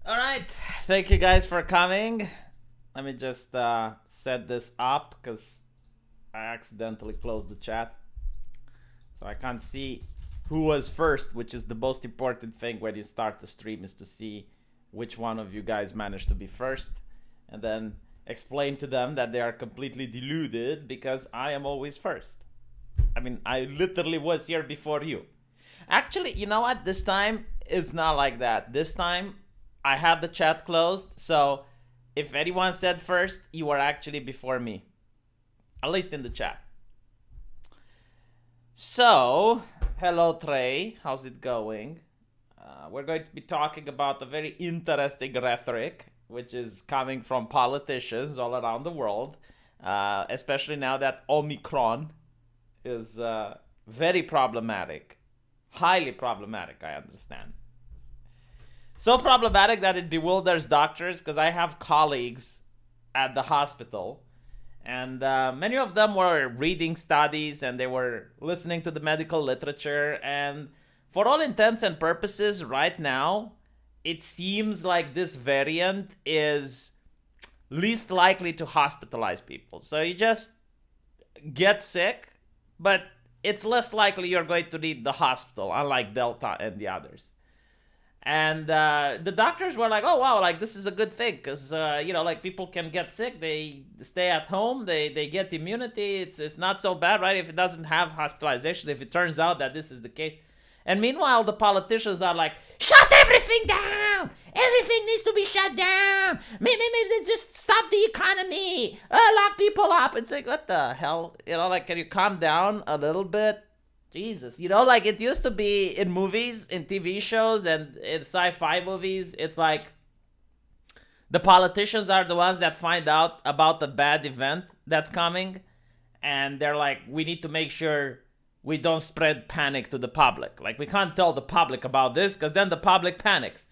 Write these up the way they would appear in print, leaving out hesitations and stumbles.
All right. Thank you guys for coming. Let me just set this up because I accidentally closed the chat. So I can't see who was first, which is the most important thing when you start the stream, is to see which one of you guys managed to be first. And then explain to them that they are completely deluded because I am always first. I mean, I literally was here before you. Actually, you know what? This time it's not like that. This time I had the chat closed, so if anyone said first, you were actually before me. At least in the chat. So, hello Trey, how's it going? We're going to be talking about a very interesting rhetoric, which is coming from politicians all around the world, especially now that Omicron is very problematic. Highly problematic, I understand. So problematic that it bewilders doctors, because I have colleagues at the hospital, and many of them were reading studies and they were listening to the medical literature, and for all intents and purposes right now, it seems like this variant is least likely to hospitalize people. So you just get sick, but it's less likely you're going to need the hospital, unlike Delta and the others. And the doctors were like, oh, wow, like this is a good thing because, like people can get sick. They stay at home. They get immunity. It's not so bad, right? If it doesn't have hospitalization, if it turns out that this is the case. And meanwhile, the politicians are like, shut everything down. Everything needs to be shut down. Maybe just stop the economy. Lock people up. It's like, what the hell? Can you calm down a little bit? Jesus, like it used to be in movies, in TV shows, and in sci-fi movies. It's like the politicians are the ones that find out about the bad event that's coming, and they're like, we need to make sure we don't spread panic to the public. Like, we can't tell the public about this because then the public panics.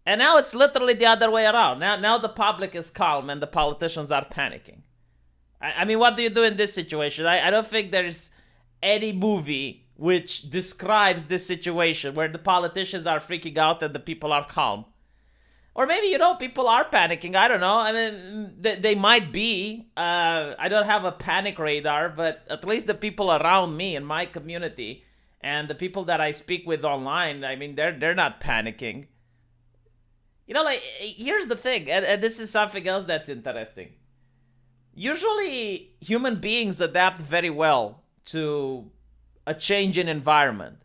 And now it's literally the other way around. Now the public is calm and the politicians are panicking. I mean, what do you do in this situation? I don't think there's any movie which describes this situation where the politicians are freaking out and the people are calm. Or maybe, people are panicking. I don't know. I mean, they might be. I don't have a panic radar, but at least the people around me in my community and the people that I speak with online, I mean, they're not panicking. Here's the thing, and this is something else that's interesting. Usually, human beings adapt very well to a change in environment.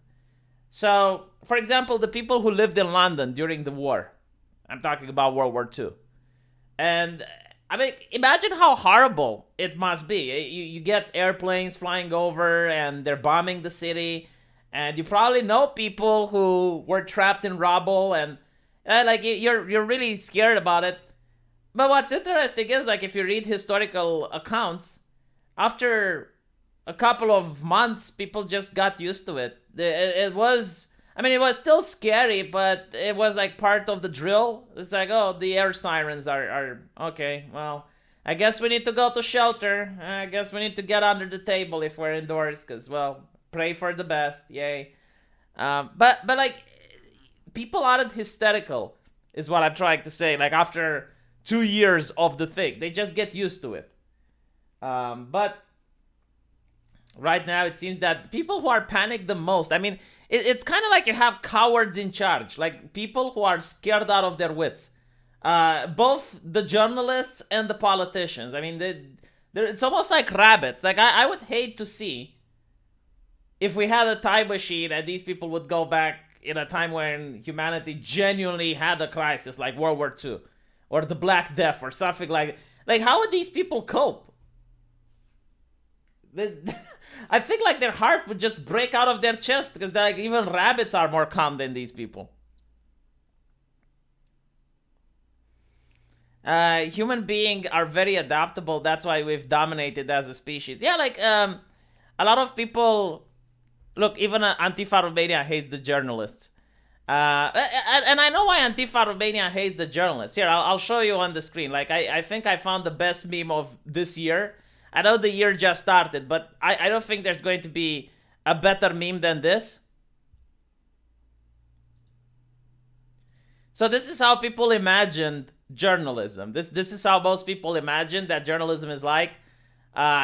So, for example, the people who lived in London during the war, I'm talking about World War II. And, I mean, imagine how horrible it must be. You get airplanes flying over and they're bombing the city. And you probably know people who were trapped in rubble and, you're really scared about it. But what's interesting is, if you read historical accounts, after a couple of months, people just got used to it. It was still scary, but it was like part of the drill. It's like, oh, the air sirens are okay. Well, I guess we need to go to shelter. I guess we need to get under the table if we're indoors, because, well, pray for the best. Yay. But people aren't hysterical, is what I'm trying to say. Like, after 2 years of the thing, they just get used to it. But right now, it seems that people who are panicked the most, I mean, it's kind of like you have cowards in charge, like people who are scared out of their wits. Both the journalists and the politicians. I mean, it's almost like rabbits. Like, I would hate to see if we had a time machine and these people would go back in a time when humanity genuinely had a crisis, like World War II or the Black Death or something like how would these people cope? I think their heart would just break out of their chest because even rabbits are more calm than these people. Human beings are very adaptable. That's why we've dominated as a species. Yeah, a lot of people, look, even Antifa Romania hates the journalists. And I know why Antifa Romania hates the journalists. Here, I'll show you on the screen. I think I found the best meme of this year. I know the year just started, but I don't think there's going to be a better meme than this. So this is how people imagined journalism. This is how most people imagine that journalism is like.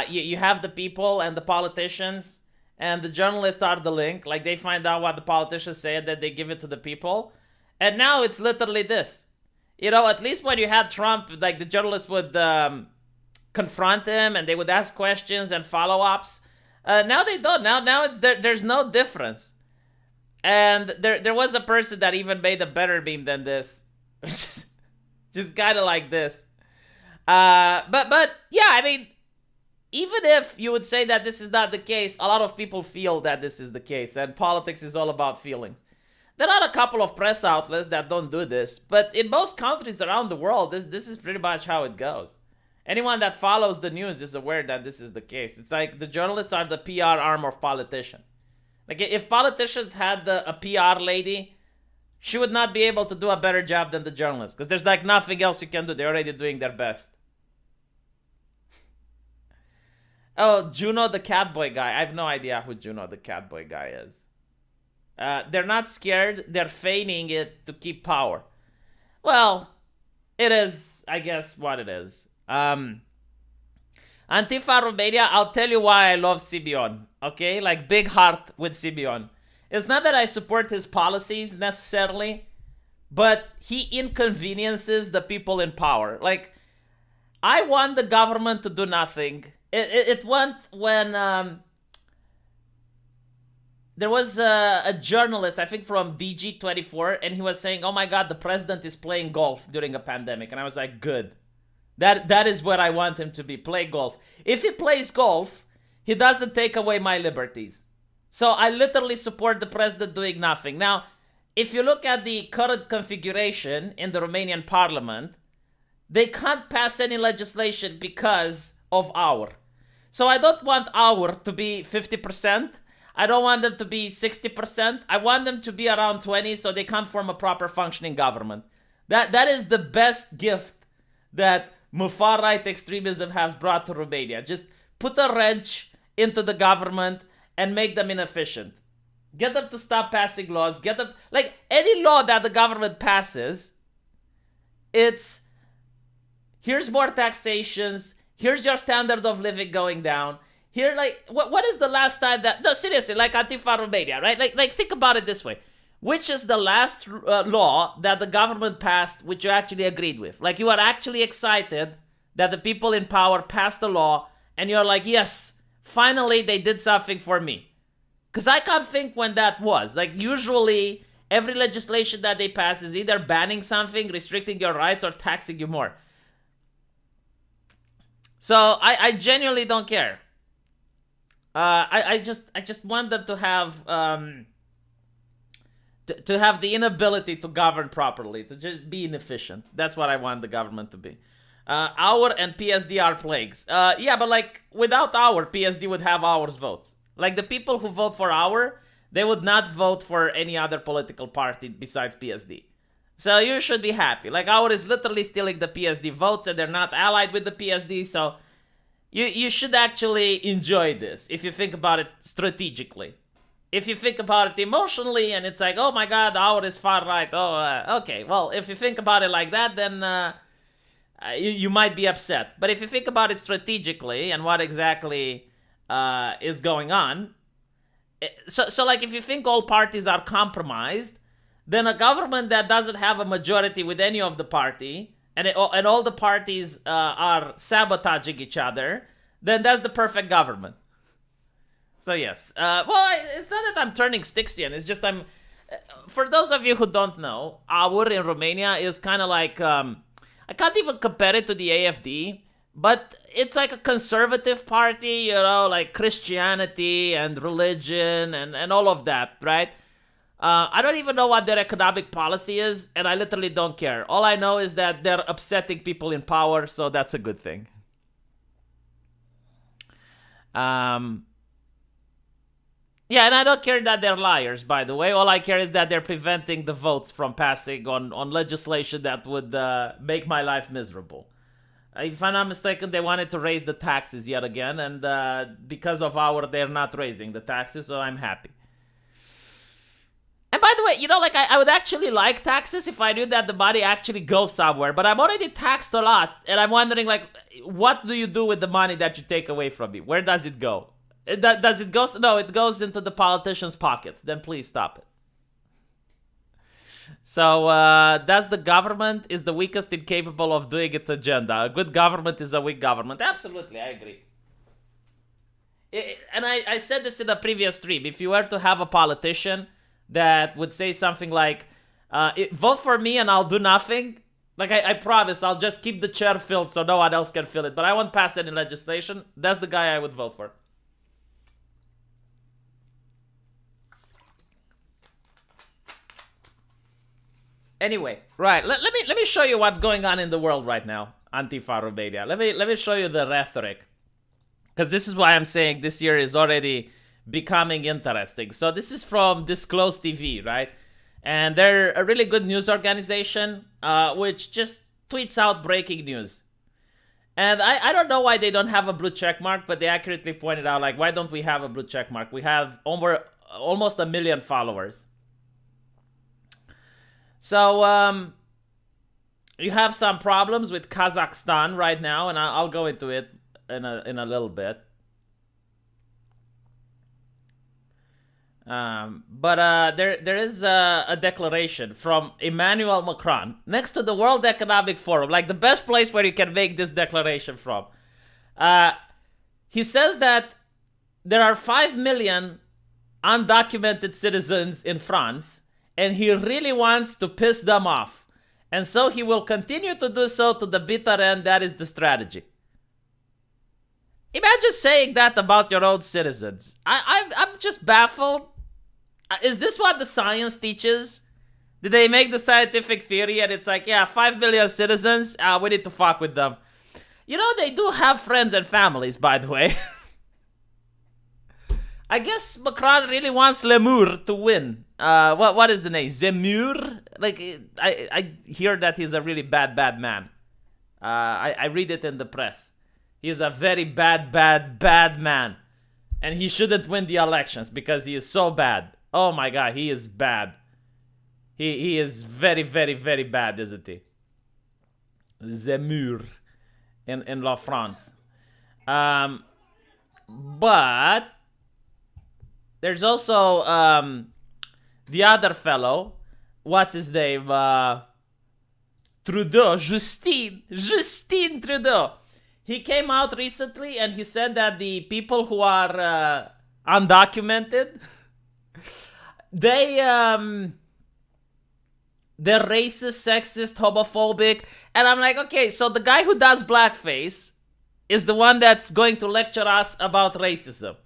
You have the people and the politicians, and the journalists are the link. Like, they find out what the politicians say, and then they give it to the people. And now it's literally this. At least when you had Trump, like, the journalists would confront him, and they would ask questions and follow-ups. Now they don't. Now it's there's no difference. And there was a person that even made a better meme than this. just kind of like this. But yeah, I mean, even if you would say that this is not the case, a lot of people feel that this is the case, and politics is all about feelings. There are a couple of press outlets that don't do this, but in most countries around the world, this is pretty much how it goes. Anyone that follows the news is aware that this is the case. It's like the journalists are the PR arm of politicians. Like, if politicians had a PR lady, she would not be able to do a better job than the journalists, because there's like nothing else you can do. They're already doing their best. Oh, Juno the Catboy guy. I have no idea who Juno the Catboy guy is. They're not scared. They're feigning it to keep power. Well, it is, I guess, what it is. Antifa Romania, I'll tell you why I love Simeon. Okay? Like, big heart with Simeon. It's not that I support his policies necessarily, but he inconveniences the people in power. Like, I want the government to do nothing. It went when there was a journalist, I think from DG24, and he was saying, oh my God, the president is playing golf during a pandemic. And I was like, good. That is what I want him to be, play golf. If he plays golf, he doesn't take away my liberties. So I literally support the president doing nothing. Now, if you look at the current configuration in the Romanian parliament, they can't pass any legislation because of our. So I don't want our to be 50%. I don't want them to be 60%. I want them to be around 20 so they can't form a proper functioning government. That is the best gift that far-right extremism has brought to Romania. Just put a wrench into the government and make them inefficient. Get them to stop passing laws. Get them, like, any law that the government passes, it's, here's more taxations, here's your standard of living going down. Here, like, what is the last time that, no, seriously, like Antifa Romania, right? Like think about it this way. Which is the last law that the government passed which you actually agreed with? Like, you are actually excited that the people in power passed the law, and you're like, yes, finally they did something for me. Because I can't think when that was. Like, usually, every legislation that they pass is either banning something, restricting your rights, or taxing you more. So, I genuinely don't care. I just want them to have to have the inability to govern properly, to just be inefficient. That's what I want the government to be. Our and PSD are plagues. Yeah, but like, without our, PSD would have our's votes. Like, the people who vote for our, they would not vote for any other political party besides PSD. So you should be happy. Like, our is literally stealing the PSD votes, and they're not allied with the PSD, so you should actually enjoy this if you think about it strategically. If you think about it emotionally, and it's like, oh my God, our is far right. Oh, okay. Well, if you think about it like that, then you might be upset. But if you think about it strategically and what exactly is going on, so like, if you think all parties are compromised, then a government that doesn't have a majority with any of the party, and all the parties are sabotaging each other, then that's the perfect government. So yes, well, it's not that I'm turning Stixian, it's just for those of you who don't know, our in Romania is kind of like, I can't even compare it to the AFD, but it's like a conservative party, you know, like Christianity and religion and all of that, right? I don't even know what their economic policy is, and I literally don't care. All I know is that they're upsetting people in power, so that's a good thing. Yeah, and I don't care that they're liars, by the way. All I care is that they're preventing the votes from passing on legislation that would make my life miserable. If I'm not mistaken, they wanted to raise the taxes yet again, and because of our, they're not raising the taxes, so I'm happy. And by the way, like I would actually like taxes if I knew that the money actually goes somewhere. But I'm already taxed a lot, and I'm wondering, like, what do you do with the money that you take away from me? Where does it go? Does it go? No, it goes into the politicians' pockets. Then please stop it. So, does the government is the weakest incapable of doing its agenda? A good government is a weak government. Absolutely, I agree. And I said this in a previous stream. If you were to have a politician that would say something like, vote for me and I'll do nothing, like I promise I'll just keep the chair filled so no one else can fill it, but I won't pass any legislation, that's the guy I would vote for. Anyway, right, let me show you what's going on in the world right now, Antifa Romania. Let me show you the rhetoric, because this is why I'm saying this year is already becoming interesting. So this is from Disclose TV, right? And they're a really good news organization, which just tweets out breaking news. And I don't know why they don't have a blue check mark, but they accurately pointed out, like, why don't we have a blue check mark? We have almost 1 million followers. So you have some problems with Kazakhstan right now, and I'll go into it in a little bit. But there is a declaration from Emmanuel Macron next to the World Economic Forum, like the best place where you can make this declaration from. He says that there are 5 million undocumented citizens in France, and he really wants to piss them off. And so he will continue to do so to the bitter end. That is the strategy. Imagine saying that about your own citizens. I'm just baffled. Is this what the science teaches? Did they make the scientific theory and it's like, yeah, 5 million citizens, we need to fuck with them. They do have friends and families, by the way. I guess Macron really wants Lemur to win. What is the name? Zemmour? Like, I hear that he's a really bad man. I read it in the press. He's a very bad man. And he shouldn't win the elections because he is so bad. Oh my god, he is bad. He is very, very, very bad, isn't he? Zemmour in La France. But there's also the other fellow. What's his name? Trudeau. Justin Trudeau. He came out recently and he said that the people who are undocumented, they're racist, sexist, homophobic. And I'm like, okay, so the guy who does blackface is the one that's going to lecture us about racism.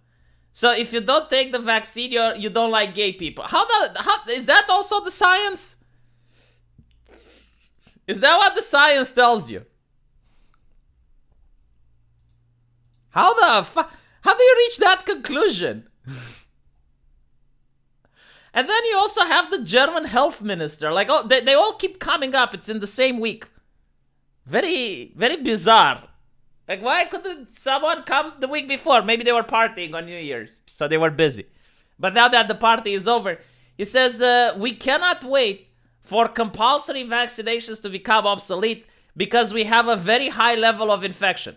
So if you don't take the vaccine, you don't like gay people. How is that also the science? Is that what the science tells you? How do you reach that conclusion? And then you also have the German health minister. Like, oh, they all keep coming up. It's in the same week. Very, very bizarre. Like, why couldn't someone come the week before? Maybe they were partying on New Year's, so they were busy. But now that the party is over, he says, we cannot wait for compulsory vaccinations to become obsolete because we have a very high level of infection.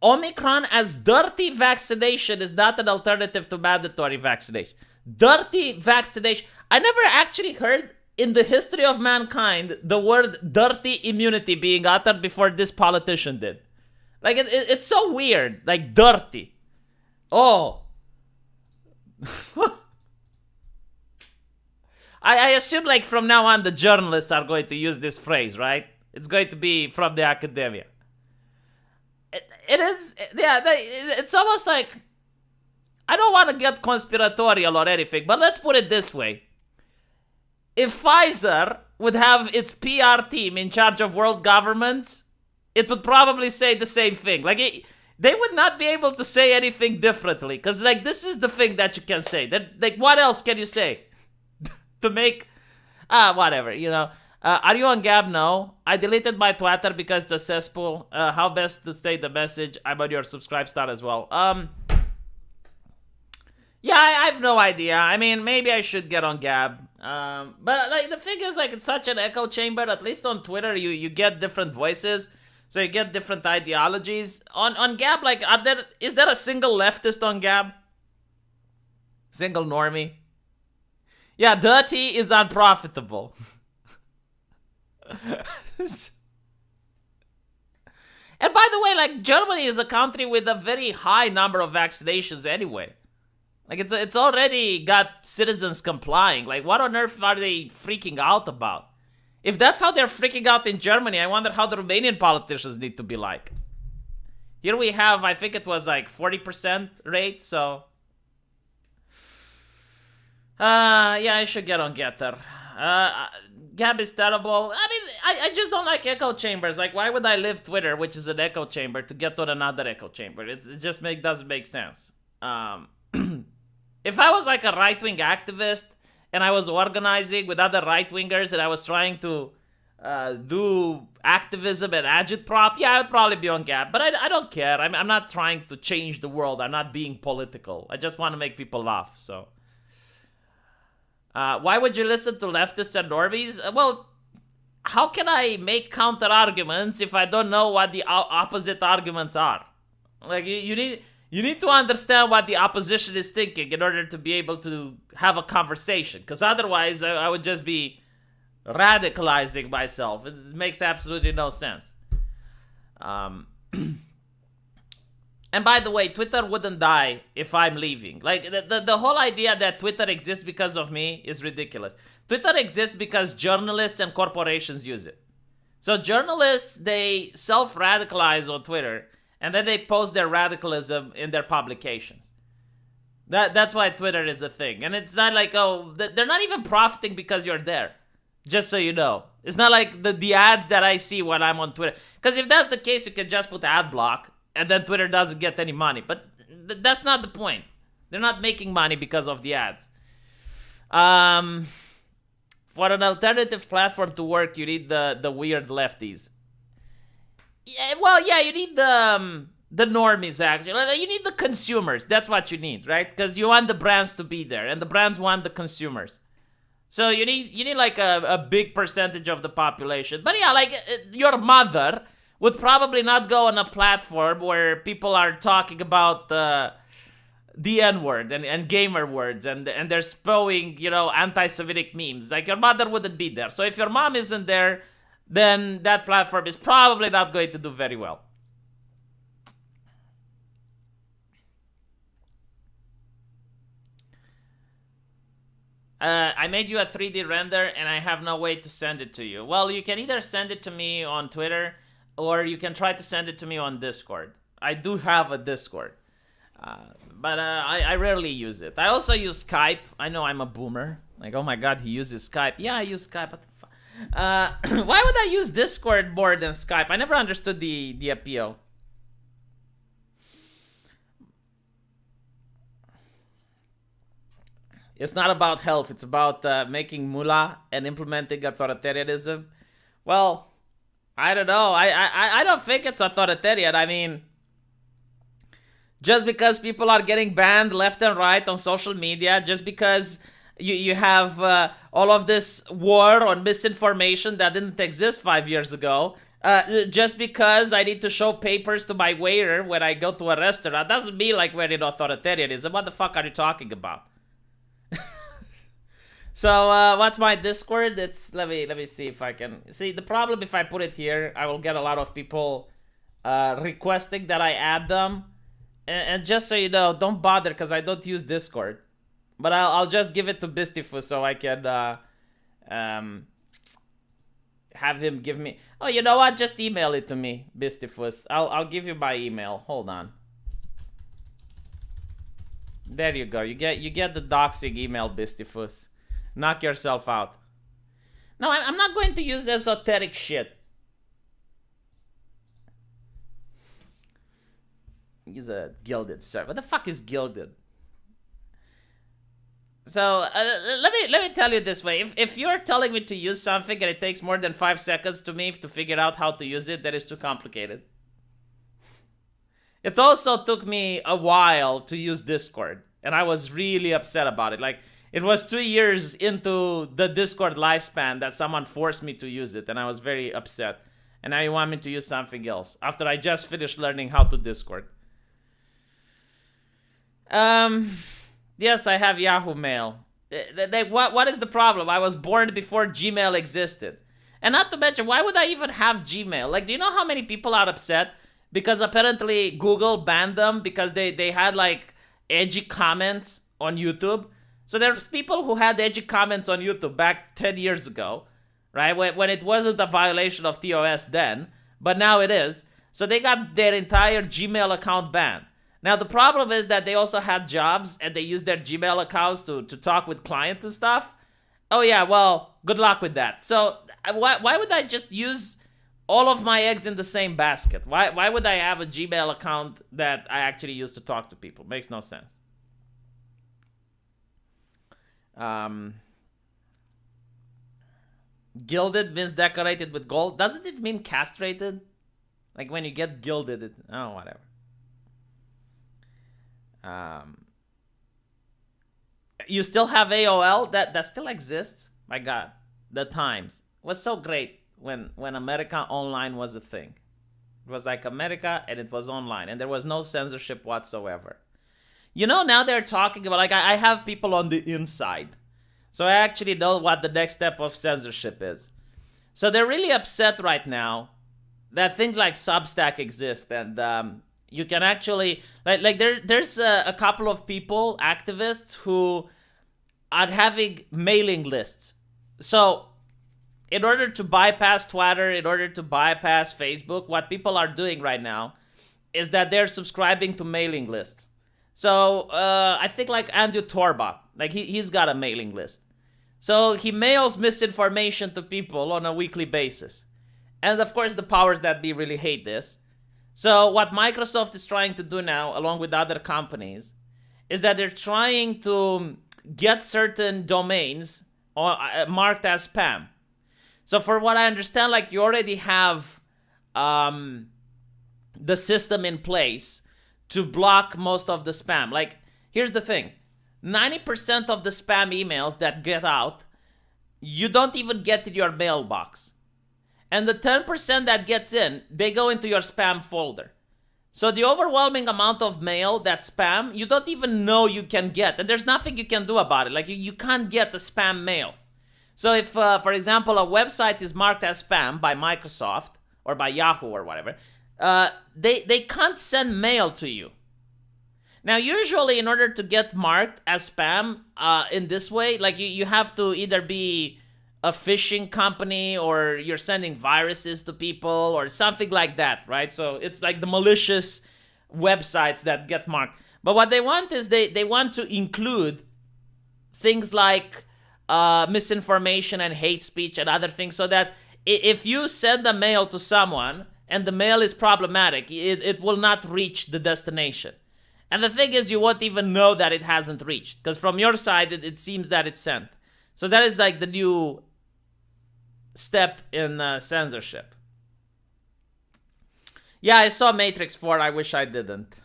Omicron as dirty vaccination is not an alternative to mandatory vaccination. Dirty vaccination. I never actually heard in the history of mankind the word dirty immunity being uttered before this politician did. Like, it's so weird. Like, dirty. Oh. I assume, like, from now on, the journalists are going to use this phrase, right? It's going to be from the academia. It is, yeah, it's almost like, I don't want to get conspiratorial or anything, but let's put it this way. If Pfizer would have its PR team in charge of world governments, it would probably say the same thing. Like, they would not be able to say anything differently, because, like, this is the thing that you can say. Like, what else can you say? To make, whatever, are you on Gab? No. I deleted my Twitter because it's a cesspool. How best to state the message? I'm on your subscribe star as well. Yeah, I have no idea. I mean, maybe I should get on Gab. But like the thing is, like it's such an echo chamber. At least on Twitter, you get different voices, so you get different ideologies. On Gab, like, is there a single leftist on Gab? Single normie? Yeah, dirty is unprofitable. And by the way, like Germany is a country with a very high number of vaccinations anyway. Like it's already got citizens complying. Like what on earth are they freaking out about? If that's how they're freaking out in Germany, I wonder how the Romanian politicians need to be like. Here we have, I think it was like 40% rate, so yeah, I should get on Getter. Gab is terrible. I mean, I just don't like echo chambers. Like, why would I leave Twitter, which is an echo chamber, to get to another echo chamber? It just doesn't make sense. If I was like a right-wing activist and I was organizing with other right-wingers and I was trying to do activism and agitprop, yeah, I would probably be on Gab. But I don't care. I'm not trying to change the world. I'm not being political. I just want to make people laugh, so... why would you listen to leftists and normies? Well, how can I make counter arguments if I don't know what the opposite arguments are? Like you need to understand what the opposition is thinking in order to be able to have a conversation. Because otherwise, I would just be radicalizing myself. It makes absolutely no sense. And by the way, Twitter wouldn't die if I'm leaving. Like, the whole idea that Twitter exists because of me is ridiculous. Twitter exists because journalists and corporations use it. So journalists, they self-radicalize on Twitter, and then they post their radicalism in their publications. That's why Twitter is a thing. And it's not like, oh, they're not even profiting because you're there. Just so you know. It's not like the ads that I see when I'm on Twitter. Because if that's the case, you can just put ad block, and then Twitter doesn't get any money. But that's not the point. They're not making money because of the ads. For an alternative platform to work, you need the weird lefties. Yeah, well, yeah, you need the normies, actually. You need the consumers. That's what you need, right? Because you want the brands to be there, and the brands want the consumers. So you need like a big percentage of the population. But yeah, like your mother would probably not go on a platform where people are talking about the N-word and gamer words and they're spewing, anti-Semitic memes. Like, your mother wouldn't be there. So if your mom isn't there, then that platform is probably not going to do very well. I made you a 3D render and I have no way to send it to you. Well, you can either send it to me on Twitter, or you can try to send it to me on Discord. I do have a Discord. But I rarely use it. I also use Skype. I know I'm a boomer. Like, oh my god, he uses Skype. Yeah, I use Skype. What the fuck? Why would I use Discord more than Skype? I never understood the appeal. It's not about health. It's about making mullah and implementing authoritarianism. Well, I don't know. I don't think it's authoritarian. I mean, just because people are getting banned left and right on social media, just because you have all of this war on misinformation that didn't exist 5 years ago, just because I need to show papers to my waiter when I go to a restaurant, doesn't mean like we're in authoritarianism. What the fuck are you talking about? So what's my Discord? It's let me see if I can see. The problem, if I put it here, I will get a lot of people requesting that I add them. And just so you know, don't bother because I don't use Discord. But I'll just give it to Bistifus so I can have him give me. Oh, you know what? Just email it to me, Bistifus. I'll give you my email. Hold on. There you go. You get the doxing email, Bistifus. Knock yourself out. No, I'm not going to use esoteric shit. He's a gilded servant. What the fuck is gilded? So let me tell you this way. If you're telling me to use something and it takes more than 5 seconds to me to figure out how to use it, that is too complicated. It also took me a while to use Discord. And I was really upset about it. Like, it was 2 years into the Discord lifespan that someone forced me to use it, and I was very upset. And now you want me to use something else after I just finished learning how to Discord. Yes, I have Yahoo Mail. What is the problem? I was born before Gmail existed. And not to mention, why would I even have Gmail? Like, do you know how many people are upset? Because apparently Google banned them because they had like edgy comments on YouTube. So there's people who had edgy comments on YouTube back 10 years ago, right? When it wasn't a violation of TOS then, but now it is. So they got their entire Gmail account banned. Now the problem is that they also had jobs and they used their Gmail accounts to talk with clients and stuff. Oh yeah, well, good luck with that. So why would I just use all of my eggs in the same basket? Why would I have a Gmail account that I actually use to talk to people? Makes no sense. Gilded means decorated with gold. Doesn't it mean castrated? Like when you get gilded, whatever. You still have AOL? That still exists? My God, the times. It was so great when America Online was a thing. It was like America and it was online and there was no censorship whatsoever. You know, now they're talking about, like, I have people on the inside. So I actually know what the next step of censorship is. So they're really upset right now that things like Substack exist, and you can actually, there's a couple of people, activists, who are having mailing lists. So in order to bypass Twitter, in order to bypass Facebook, what people are doing right now is that they're subscribing to mailing lists. So I think like Andrew Torba, like he's got a mailing list. So he mails misinformation to people on a weekly basis. And of course the powers that be really hate this. So what Microsoft is trying to do now, along with other companies, is that they're trying to get certain domains marked as spam. So for what I understand, like you already have the system in place to block most of the spam. Like, here's the thing. 90% of the spam emails that get out, you don't even get in your mailbox. And the 10% that gets in, they go into your spam folder. So the overwhelming amount of mail that's spam, you don't even know you can get. And there's nothing you can do about it. Like, you can't get the spam mail. So if, for example, a website is marked as spam by Microsoft or by Yahoo or whatever, they can't send mail to you. Now, usually in order to get marked as spam in this way, like you have to either be a phishing company or you're sending viruses to people or something like that, right? So it's like the malicious websites that get marked. But what they want is they want to include things like misinformation and hate speech and other things, so that if you send a mail to someone and the mail is problematic, it will not reach the destination. And the thing is, you won't even know that it hasn't reached, because from your side, it seems that it's sent. So that is like the new step in censorship. Yeah, I saw Matrix 4. I wish I didn't.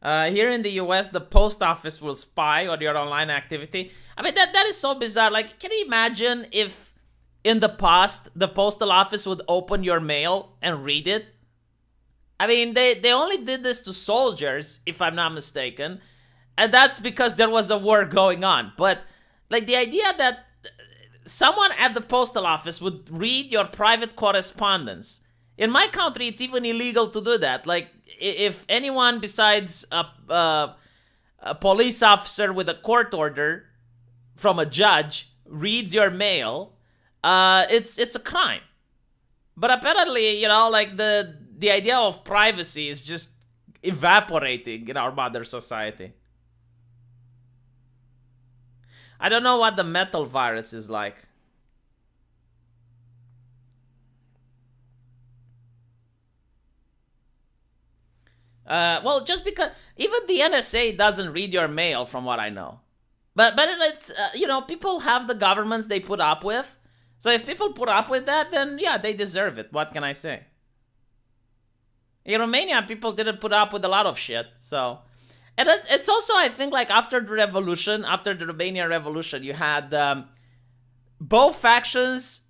Here in the US, the post office will spy on your online activity. I mean, that is so bizarre. Like, can you imagine if in the past, the postal office would open your mail and read it? I mean, they only did this to soldiers, if I'm not mistaken. And that's because there was a war going on. But, like, the idea that someone at the postal office would read your private correspondence. In my country, it's even illegal to do that. Like, if anyone besides a police officer with a court order from a judge reads your mail, it's a crime. But apparently, you know, like the idea of privacy is just evaporating in our modern society. I don't know what the metal virus is like. Well, just because even the NSA doesn't read your mail, from what I know. But it's you know, people have the governments they put up with. So if people put up with that, then yeah, they deserve it. What can I say? In Romania, people didn't put up with a lot of shit. So, and it's also, I think, like after the revolution, after the Romanian revolution, you had both factions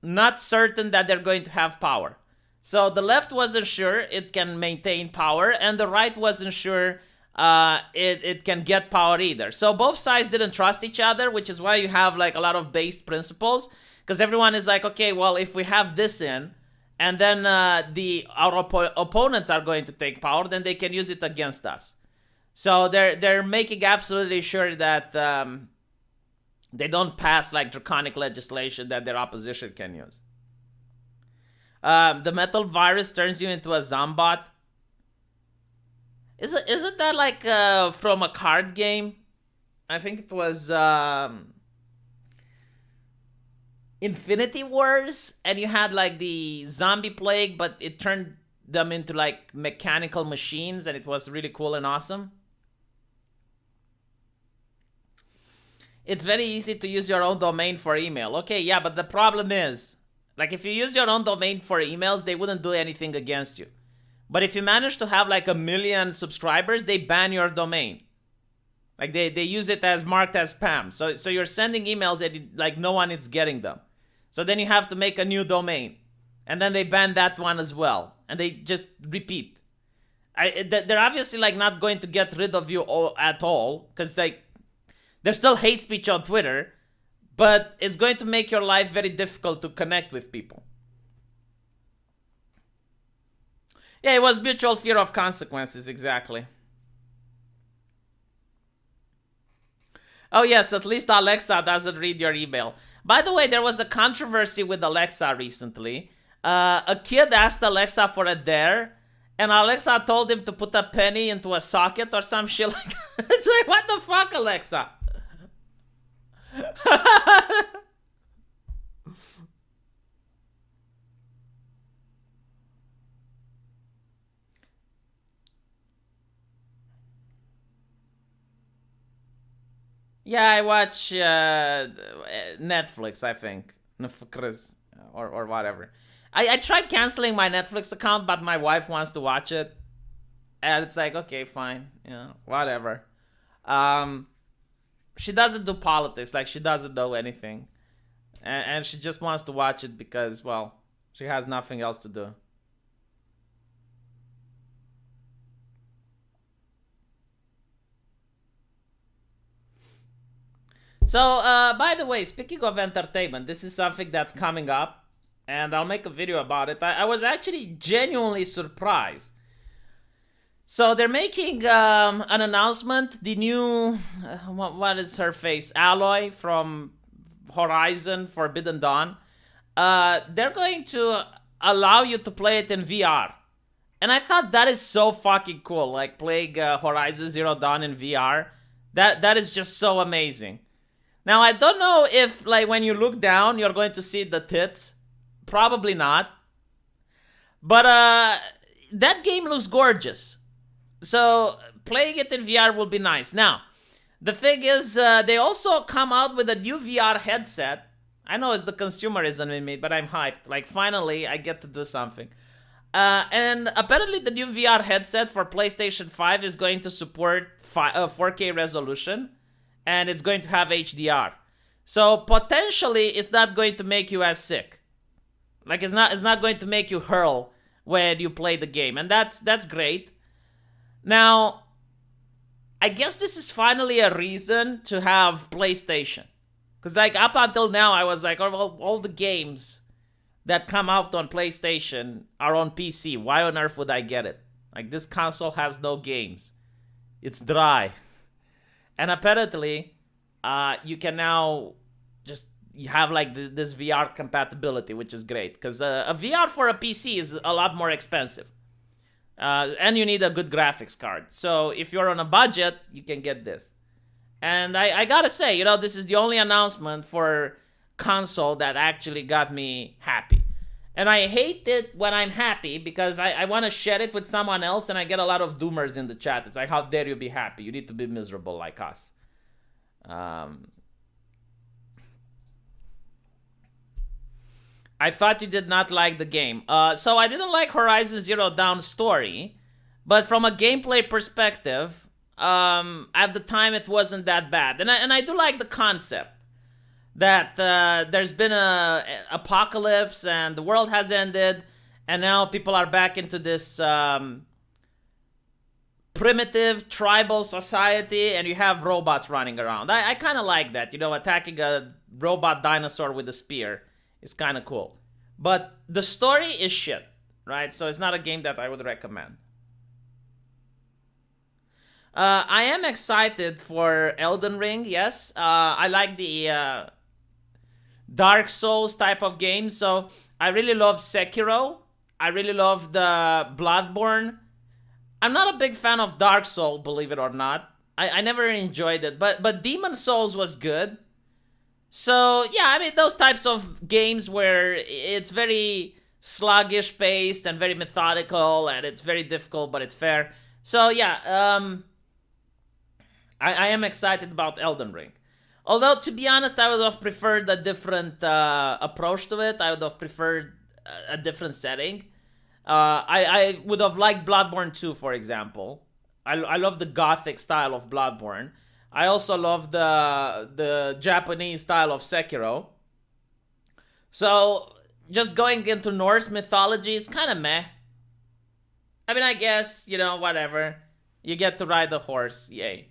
not certain that they're going to have power. So the left wasn't sure it can maintain power, and the right wasn't sure it can get power either. So both sides didn't trust each other, which is why you have like a lot of based principles, because everyone is like, okay, well, if we have this in, and then our opponents are going to take power, then they can use it against us. So they're making absolutely sure that they don't pass like draconic legislation that their opposition can use. The metal virus turns you into a zombot. Isn't that like from a card game? I think it was Infinity Wars, and you had like the zombie plague, but it turned them into like mechanical machines, and it was really cool and awesome. It's very easy to use your own domain for email. Okay, yeah, but the problem is, like if you use your own domain for emails, they wouldn't do anything against you. But if you manage to have like 1 million subscribers, they ban your domain. Like they use it as marked as spam. So you're sending emails and like no one is getting them. So then you have to make a new domain. And then they ban that one as well. And they just repeat. They're obviously like not going to get rid of you at all. Because like there's still hate speech on Twitter. But it's going to make your life very difficult to connect with people. Yeah, it was mutual fear of consequences, exactly. Oh yes, at least Alexa doesn't read your email. By the way, there was a controversy with Alexa recently. A kid asked Alexa for a dare, and Alexa told him to put a penny into a socket or some shit like that. It's like, what the fuck, Alexa? Yeah, I watch Netflix, I think. Or whatever. I tried canceling my Netflix account, but my wife wants to watch it. And it's like, okay, fine. Whatever. She doesn't do politics. Like, she doesn't know anything. And she just wants to watch it because, well, she has nothing else to do. So, by the way, speaking of entertainment, this is something that's coming up, and I'll make a video about it. I was actually genuinely surprised. So they're making an announcement. The new, what is her face? Aloy from Horizon Forbidden Dawn. They're going to allow you to play it in VR. And I thought that is so fucking cool. Like playing Horizon Zero Dawn in VR. That is just so amazing. Now, I don't know if, like, when you look down, you're going to see the tits. Probably not. But that game looks gorgeous. So, playing it in VR will be nice. Now, the thing is, they also come out with a new VR headset. I know it's the consumerism in me, but I'm hyped. Like, finally, I get to do something. And apparently, the new VR headset for PlayStation 5 is going to support 4K resolution. And it's going to have HDR. So potentially it's not going to make you as sick. Like it's not going to make you hurl when you play the game. And that's great. Now, I guess this is finally a reason to have PlayStation. Because like up until now I was like, oh, well, all the games that come out on PlayStation are on PC. Why on earth would I get it? Like this console has no games. It's dry. And apparently, you can now just have like this VR compatibility, which is great. Because a VR for a PC is a lot more expensive. And you need a good graphics card. So if you're on a budget, you can get this. And I gotta say, this is the only announcement for console that actually got me happy. And I hate it when I'm happy because I want to share it with someone else and I get a lot of doomers in the chat. It's like, how dare you be happy? You need to be miserable like us. I thought you did not like the game. So I didn't like Horizon Zero Dawn story, but from a gameplay perspective, at the time it wasn't that bad, and I do like the concept that there's been a apocalypse and the world has ended, and now people are back into this primitive tribal society, and you have robots running around. I kind of like that, attacking a robot dinosaur with a spear is kind of cool. But the story is shit, right? So it's not a game that I would recommend. I am excited for Elden Ring, yes. I like the Dark Souls type of game, so I really love Sekiro. I really love the Bloodborne. I'm not a big fan of Dark Souls, believe it or not. I never enjoyed it, but Demon Souls was good. So, yeah, I mean, those types of games where it's very sluggish paced and very methodical, and it's very difficult, but it's fair. So, yeah, I am excited about Elden Ring. Although, to be honest, I would have preferred a different approach to it. I would have preferred a different setting. I would have liked Bloodborne 2, for example. I love the gothic style of Bloodborne. I also love the Japanese style of Sekiro. So, just going into Norse mythology is kind of meh. I mean, I guess, whatever. You get to ride the horse, yay.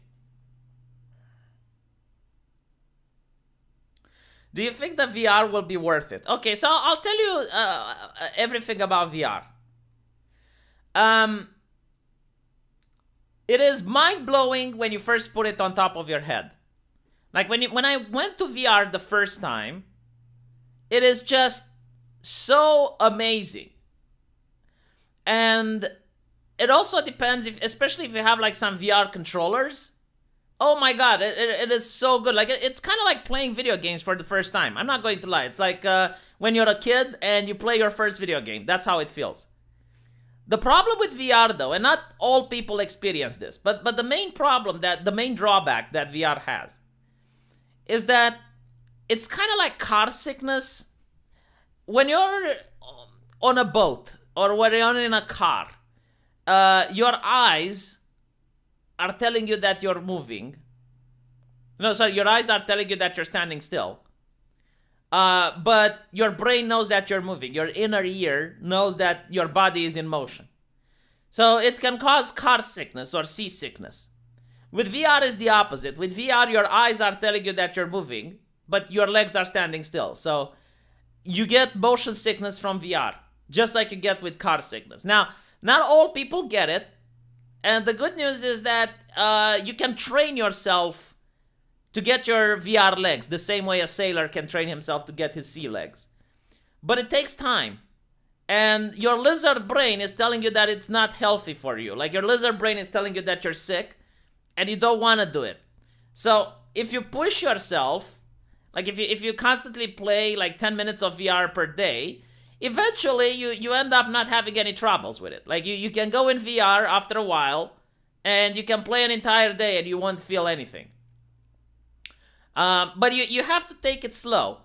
Do you think the VR will be worth it? Okay, so I'll tell you everything about VR. It is mind-blowing when you first put it on top of your head. Like when I went to VR the first time, it is just so amazing. And it also depends, especially if you have like some VR controllers. Oh my god, it is so good. Like it's kind of like playing video games for the first time. I'm not going to lie. It's like when you're a kid and you play your first video game. That's how it feels. The problem with VR though, and not all people experience this, but the main problem, the main drawback that VR has is that it's kind of like car sickness. When you're on a boat or when you're in a car, your eyes are telling you that you're moving. No, sorry, your eyes are telling you that you're standing still. But your brain knows that you're moving. Your inner ear knows that your body is in motion. So it can cause car sickness or seasickness. With VR is the opposite. With VR, your eyes are telling you that you're moving, but your legs are standing still. So you get motion sickness from VR, just like you get with car sickness. Now, not all people get it. And the good news is that you can train yourself to get your VR legs the same way a sailor can train himself to get his sea legs. But it takes time. And your lizard brain is telling you that it's not healthy for you. Like your lizard brain is telling you that you're sick and you don't want to do it. So if you push yourself, like if you constantly play like 10 minutes of VR per day, eventually you end up not having any troubles with it. Like you can go in VR after a while and you can play an entire day and you won't feel anything. But you have to take it slow.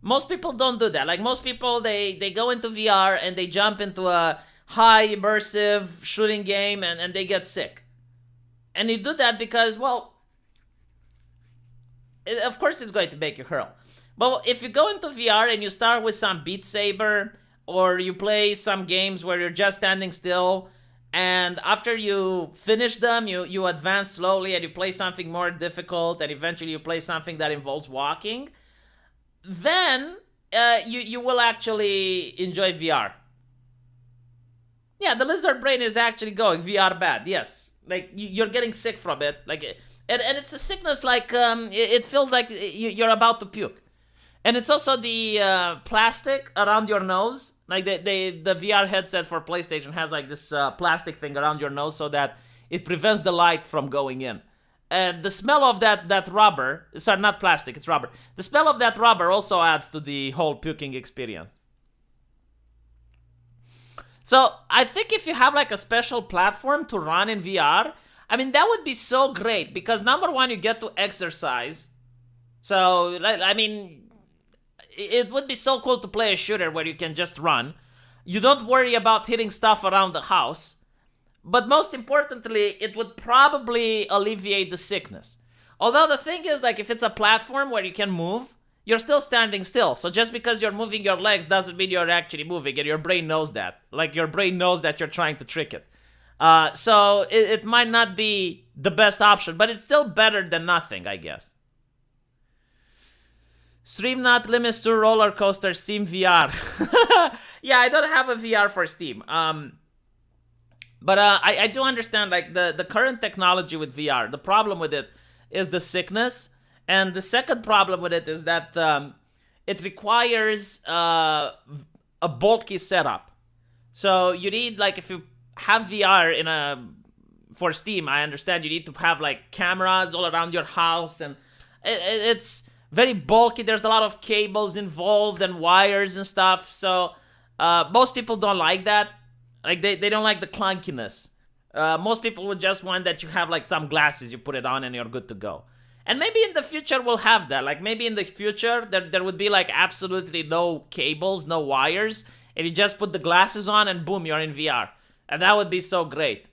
Most people don't do that. Like most people, they go into VR and they jump into a high immersive shooting game and they get sick. And you do that because, well, of course it's going to make you hurl. But if you go into VR and you start with some Beat Saber, or you play some games where you're just standing still, and after you finish them, you advance slowly and you play something more difficult, and eventually you play something that involves walking, then you will actually enjoy VR. Yeah, the lizard brain is actually going VR bad, yes. Like, you're getting sick from it. Like, and it's a sickness like, it feels like you're about to puke. And it's also the plastic around your nose. Like the VR headset for PlayStation has like this plastic thing around your nose so that it prevents the light from going in. And the smell of that rubber, sorry, not plastic, it's rubber. The smell of that rubber also adds to the whole puking experience. So I think if you have like a special platform to run in VR, I mean, that would be so great because number one, you get to exercise. So, I mean, it would be so cool to play a shooter where you can just run. You don't worry about hitting stuff around the house. But most importantly, it would probably alleviate the sickness. Although the thing is, like, if it's a platform where you can move, you're still standing still. So just because you're moving your legs doesn't mean you're actually moving, and your brain knows that. Like, your brain knows that you're trying to trick it. So it might not be the best option, but it's still better than nothing, I guess. Stream not limits to roller coaster, Steam VR. Yeah, I don't have a VR for Steam. But I do understand, like, the current technology with VR, the problem with it is the sickness. And the second problem with it is that it requires a bulky setup. So you need, like, if you have VR for Steam, I understand you need to have, like, cameras all around your house, and it's very bulky. There's a lot of cables involved and wires and stuff. So most people don't like that. Like, they don't like the clunkiness. Most people would just want that you have, like, some glasses, you put it on and you're good to go. And maybe in the future we'll have that. Like, maybe in the future there would be, like, absolutely no cables, no wires, and you just put the glasses on and boom, you're in VR. And that would be so great.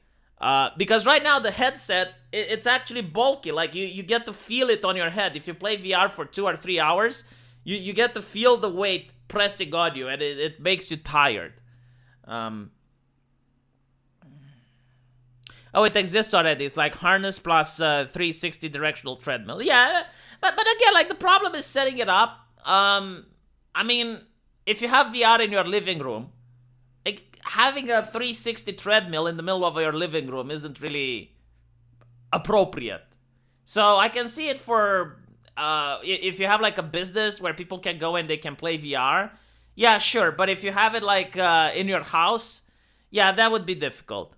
Because right now the headset, it's actually bulky. Like, you get to feel it on your head. If you play VR for 2 or 3 hours, you get to feel the weight pressing on you, and it makes you tired. Oh, it exists already. It's like harness plus 360 directional treadmill. Yeah, but again, like, the problem is setting it up. I mean, if you have VR in your living room, like, having a 360 treadmill in the middle of your living room isn't really appropriate. So I can see it for if you have, like, a business where people can go and they can play VR. Yeah, sure. But if you have it, like, in your house, yeah, that would be difficult.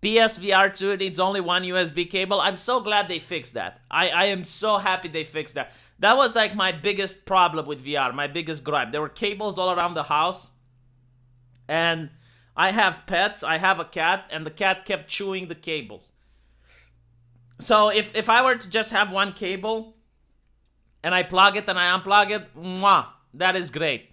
PSVR 2 needs only one USB cable. I'm so glad they fixed that. I am so happy they fixed that. That was, like, my biggest problem with VR, my biggest gripe. There were cables all around the house. And I have pets, I have a cat, and the cat kept chewing the cables. So if I were to just have one cable, and I plug it and I unplug it, mwah, that is great.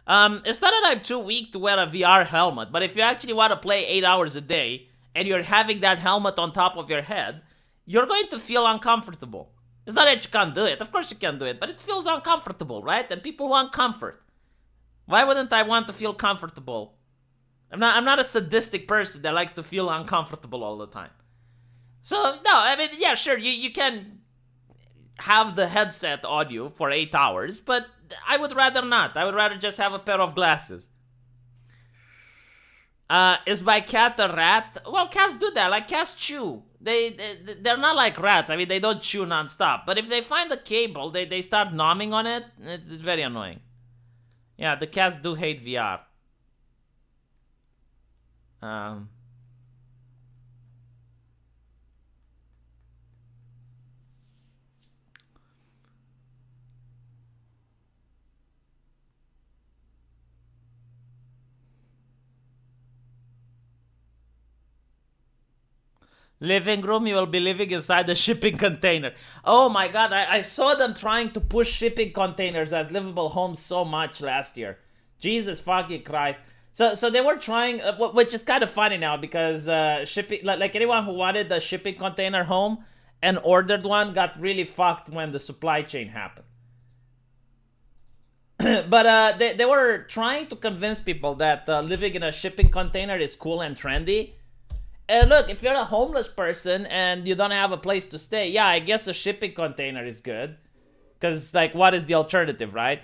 It's not that I'm too weak to wear a VR helmet, but if you actually want to play 8 hours a day, and you're having that helmet on top of your head, you're going to feel uncomfortable. It's not that you can't do it. Of course you can do it, but it feels uncomfortable, right? And people want comfort. Why wouldn't I want to feel comfortable? I'm not a sadistic person that likes to feel uncomfortable all the time. So, no, I mean, yeah, sure, you can have the headset on you for 8 hours, but I would rather not. I would rather just have a pair of glasses. Is my cat a rat? Well, cats do that. Like, cats chew. They're not like rats. I mean, they don't chew nonstop. But if they find the cable, they start gnawing on it. It's very annoying. Yeah, the cats do hate VR. Living room, you will be living inside a shipping container. Oh my god, I saw them trying to push shipping containers as livable homes so much last year. Jesus fucking Christ. So they were trying, which is kind of funny now, because shipping, like anyone who wanted a shipping container home and ordered one got really fucked when the supply chain happened. But they were trying to convince people that living in a shipping container is cool and trendy. And look, if you're a homeless person and you don't have a place to stay, yeah, I guess a shipping container is good. Because, like, what is the alternative, right?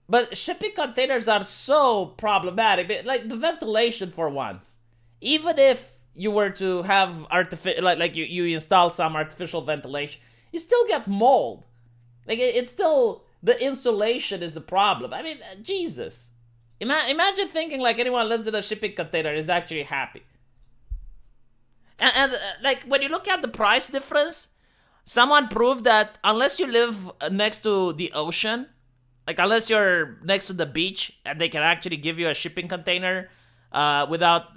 But shipping containers are so problematic. Like, the ventilation, for once. Even if you were to have you install some artificial ventilation, you still get mold. Like, it's still, the insulation is a problem. I mean, Jesus. Imagine thinking like anyone who lives in a shipping container is actually happy. And like, when you look at the price difference, someone proved that unless you live next to the ocean, like unless you're next to the beach and they can actually give you a shipping container without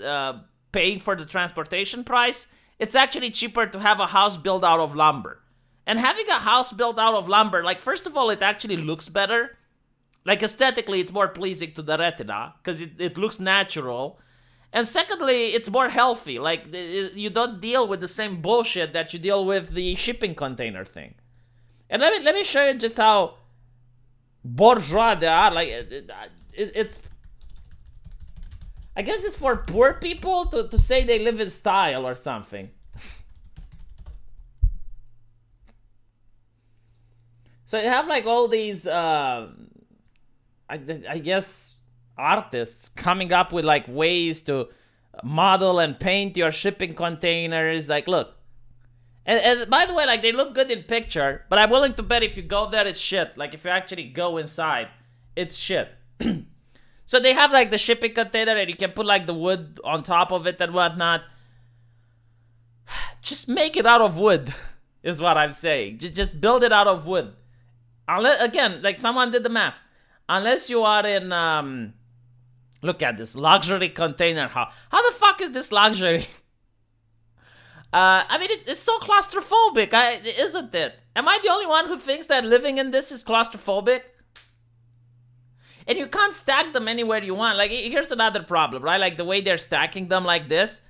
paying for the transportation price, it's actually cheaper to have a house built out of lumber. And having a house built out of lumber, like, first of all, it actually looks better. Like, aesthetically, it's more pleasing to the retina because it looks natural. And secondly, it's more healthy. Like, you don't deal with the same bullshit that you deal with the shipping container thing. And let me show you just how bourgeois they are. Like, it's... I guess it's for poor people to say they live in style or something. So you have, like, all these... I guess artists coming up with like ways to model and paint your shipping containers. Like, look, and by the way, like, they look good in picture, but I'm willing to bet if you go there, it's shit. Like, if you actually go inside, it's shit. So they have like the shipping container, and you can put like the wood on top of it and whatnot. Just make it out of wood, is what I'm saying. Just build it out of wood. Again, like, someone did the math. Unless you are in, look at this, luxury container house. How the fuck is this luxury? I mean, it's so claustrophobic, isn't it? Am I the only one who thinks that living in this is claustrophobic? And you can't stack them anywhere you want. Like, here's another problem, right? Like, the way they're stacking them like this.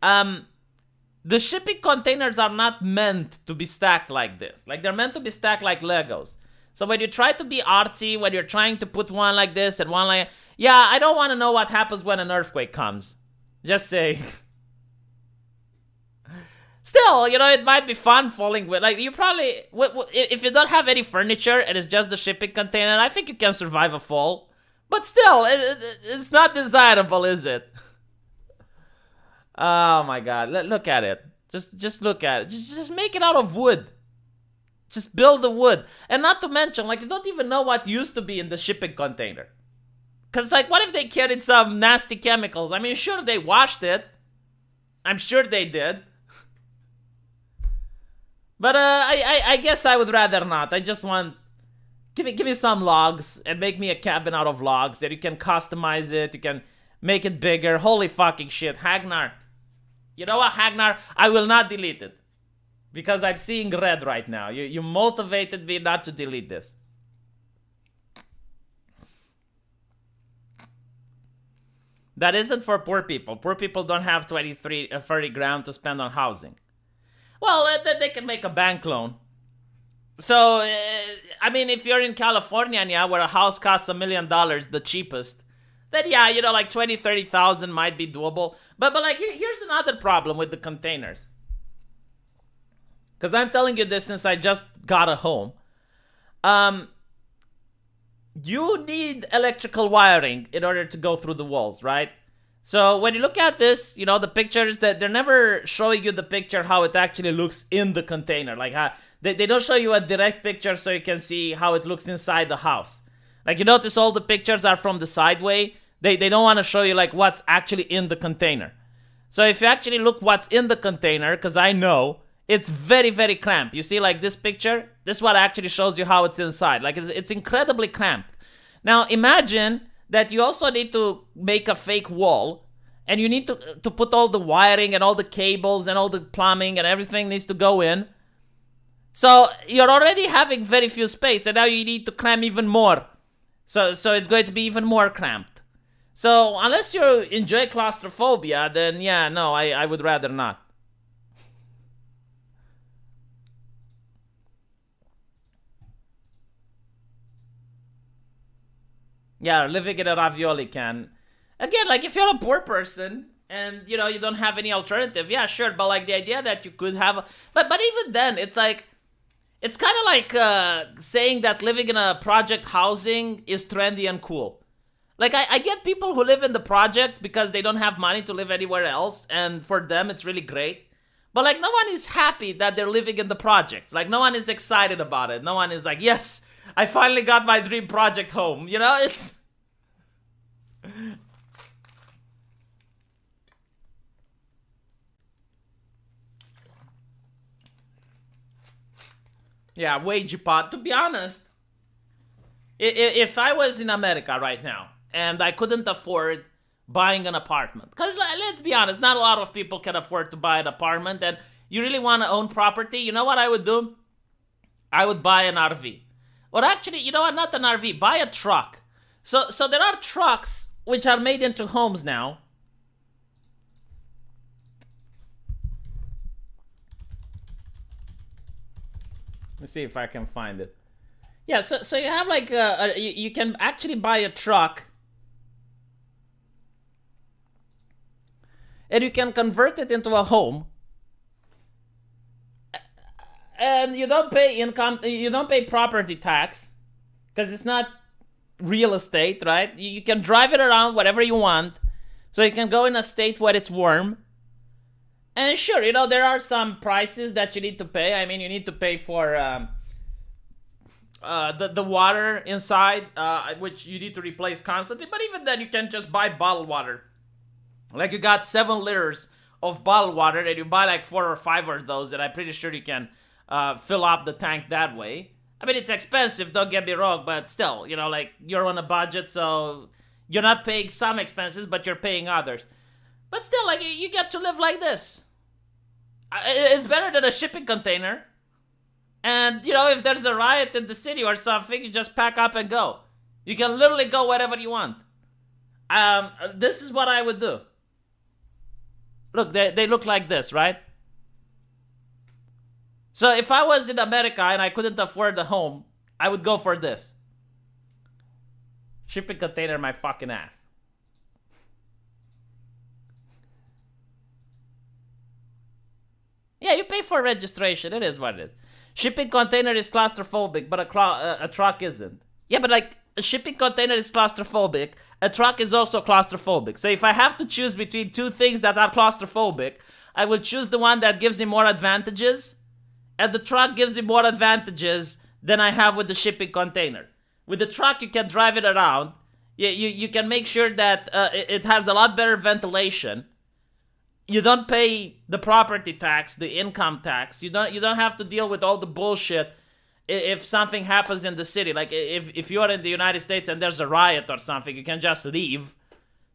The shipping containers are not meant to be stacked like this. Like, they're meant to be stacked like Legos. So when you try to be artsy, when you're trying to put one like this and one like... Yeah, I don't want to know what happens when an earthquake comes. Just saying. Still, you know, it might be fun falling with... Like, you probably... If you don't have any furniture and it's just the shipping container, I think you can survive a fall. But still, it's not desirable, is it? Oh my god, look at it. Just look at it. Just make it out of wood. Just build the wood. And not to mention, like, you don't even know what used to be in the shipping container. Because, like, what if they carried some nasty chemicals? I mean, sure, they washed it. I'm sure they did. But, I guess I would rather not. I just want... Give me some logs and make me a cabin out of logs that you can customize it. You can make it bigger. Holy fucking shit. Hagnar. You know what, Hagnar? I will not delete it. Because I'm seeing red right now. You motivated me not to delete this. That isn't for poor people. Poor people don't have 30 grand to spend on housing. Well, they can make a bank loan. So, I mean, if you're in California, yeah, where a house costs $1 million, the cheapest, then yeah, you know, like 20, 30,000 might be doable. But like, here's another problem with the containers. Because I'm telling you this since I just got a home. You need electrical wiring in order to go through the walls, right? So when you look at this, you know, the pictures, that they're never showing you the picture how it actually looks in the container. Like, they don't show you a direct picture so you can see how it looks inside the house. Like, you notice all the pictures are from the sideway. They don't want to show you, like, what's actually in the container. So if you actually look what's in the container, because I know... It's very, very cramped. You see, like, this picture? This is what actually shows you how it's inside. Like, it's incredibly cramped. Now, imagine that you also need to make a fake wall. And you need to put all the wiring and all the cables and all the plumbing and everything needs to go in. So, you're already having very few space. And now you need to cram even more. So it's going to be even more cramped. So, unless you enjoy claustrophobia, then yeah, no, I would rather not. Yeah, living in a ravioli can. Again, like, if you're a poor person and, you know, you don't have any alternative, yeah, sure. But, like, the idea that you could have... But even then, it's like... It's kind of like saying that living in a project housing is trendy and cool. Like, I get people who live in the project because they don't have money to live anywhere else. And for them, it's really great. But, like, no one is happy that they're living in the projects. Like, no one is excited about it. No one is like, yes... I finally got my dream project home. You know, it's... Yeah, wage pot. To be honest, if I was in America right now and I couldn't afford buying an apartment. Because let's be honest, not a lot of people can afford to buy an apartment, and you really want to own property. You know what I would do? I would buy an RV. Or actually, you know what? Not an RV. Buy a truck. So there are trucks which are made into homes now. Let's see if I can find it. Yeah, so you have like you can actually buy a truck, and you can convert it into a home, and you don't pay income, you don't pay property tax, because it's not real estate, right? You can drive it around whatever you want, so you can go in a state where it's warm. And sure, you know, there are some prices that you need to pay. I mean, you need to pay for the water inside, which you need to replace constantly. But even then, you can just buy bottled water. Like, you got 7 liters of bottled water, and you buy like 4 or 5 of those, and I'm pretty sure you can fill up the tank that way. I mean, it's expensive, don't get me wrong, but still, you know, like, you're on a budget, so you're not paying some expenses, but you're paying others. But still, like, you get to live like this. It's better than a shipping container. And, you know, if there's a riot in the city or something, you just pack up and go. You can literally go wherever you want. This is what I would do. Look, they look like this, right? So if I was in America and I couldn't afford a home, I would go for this. Shipping container my fucking ass. Yeah, you pay for registration. It is what it is. Shipping container is claustrophobic, but a truck isn't. Yeah, but like, a shipping container is claustrophobic. A truck is also claustrophobic. So if I have to choose between 2 things that are claustrophobic, I will choose the one that gives me more advantages. And the truck gives me more advantages than I have with the shipping container. With the truck, you can drive it around. You can make sure that it has a lot better ventilation. You don't pay the property tax, the income tax. You don't have to deal with all the bullshit if something happens in the city. Like, if you're in the United States and there's a riot or something, you can just leave.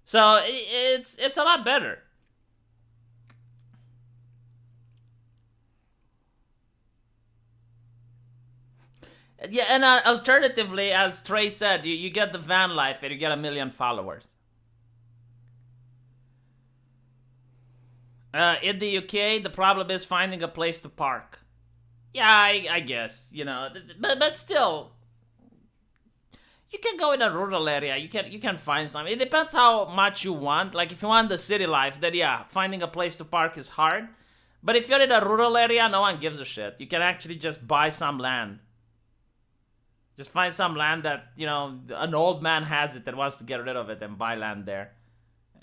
So it's a lot better. Yeah, and alternatively, as Trey said, you get the van life and you get 1 million followers. In the UK, the problem is finding a place to park. Yeah, I guess, you know, but still, you can go in a rural area. You can find something. It depends how much you want. Like, if you want the city life, then yeah, finding a place to park is hard. But if you're in a rural area, no one gives a shit. You can actually just buy some land. Just find some land that, you know, an old man has it and wants to get rid of it, and buy land there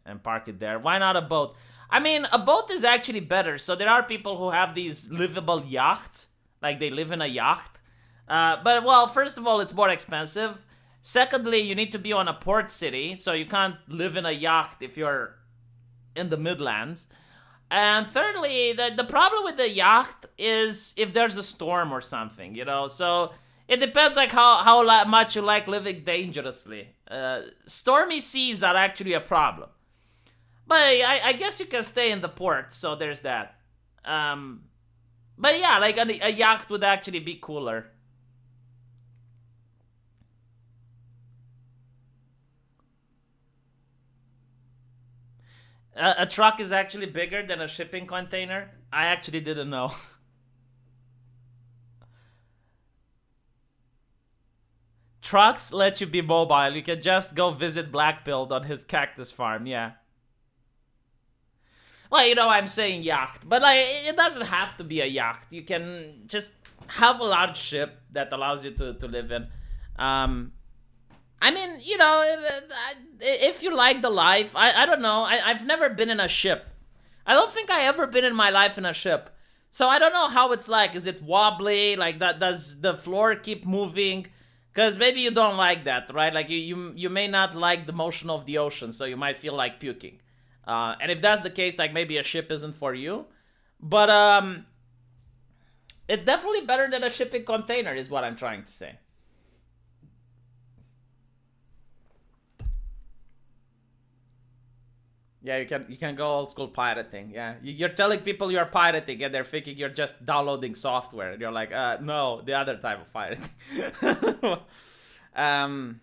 and park it there. Why not a boat? I mean, a boat is actually better. So there are people who have these livable yachts. Like, they live in a yacht. But, well, first of all, it's more expensive. Secondly, you need to be on a port city. So you can't live in a yacht if you're in the Midlands. And thirdly, the problem with the yacht is if there's a storm or something, you know. So it depends, like, how much you like living dangerously. Stormy seas are actually a problem. But I guess you can stay in the port, so there's that. But yeah, like, a yacht would actually be cooler. A truck is actually bigger than a shipping container? I actually didn't know. Trucks let you be mobile. You can just go visit Blackpilled on his cactus farm, yeah. Well, you know, I'm saying yacht, but like, it doesn't have to be a yacht. You can just have a large ship that allows you to live in. I mean, you know, if you like the life, I don't know. I've never been in a ship. I don't think I ever been in my life in a ship. So I don't know how it's like. Is it wobbly? Like, does the floor keep moving? Because maybe you don't like that, right? Like, you may not like the motion of the ocean, so you might feel like puking. And if that's the case, like, maybe a ship isn't for you. But it's definitely better than a shipping container, is what I'm trying to say. Yeah, you can go old school pirating. Yeah, you're telling people you're pirating, and they're thinking you're just downloading software. And you're like, no, the other type of pirating. um,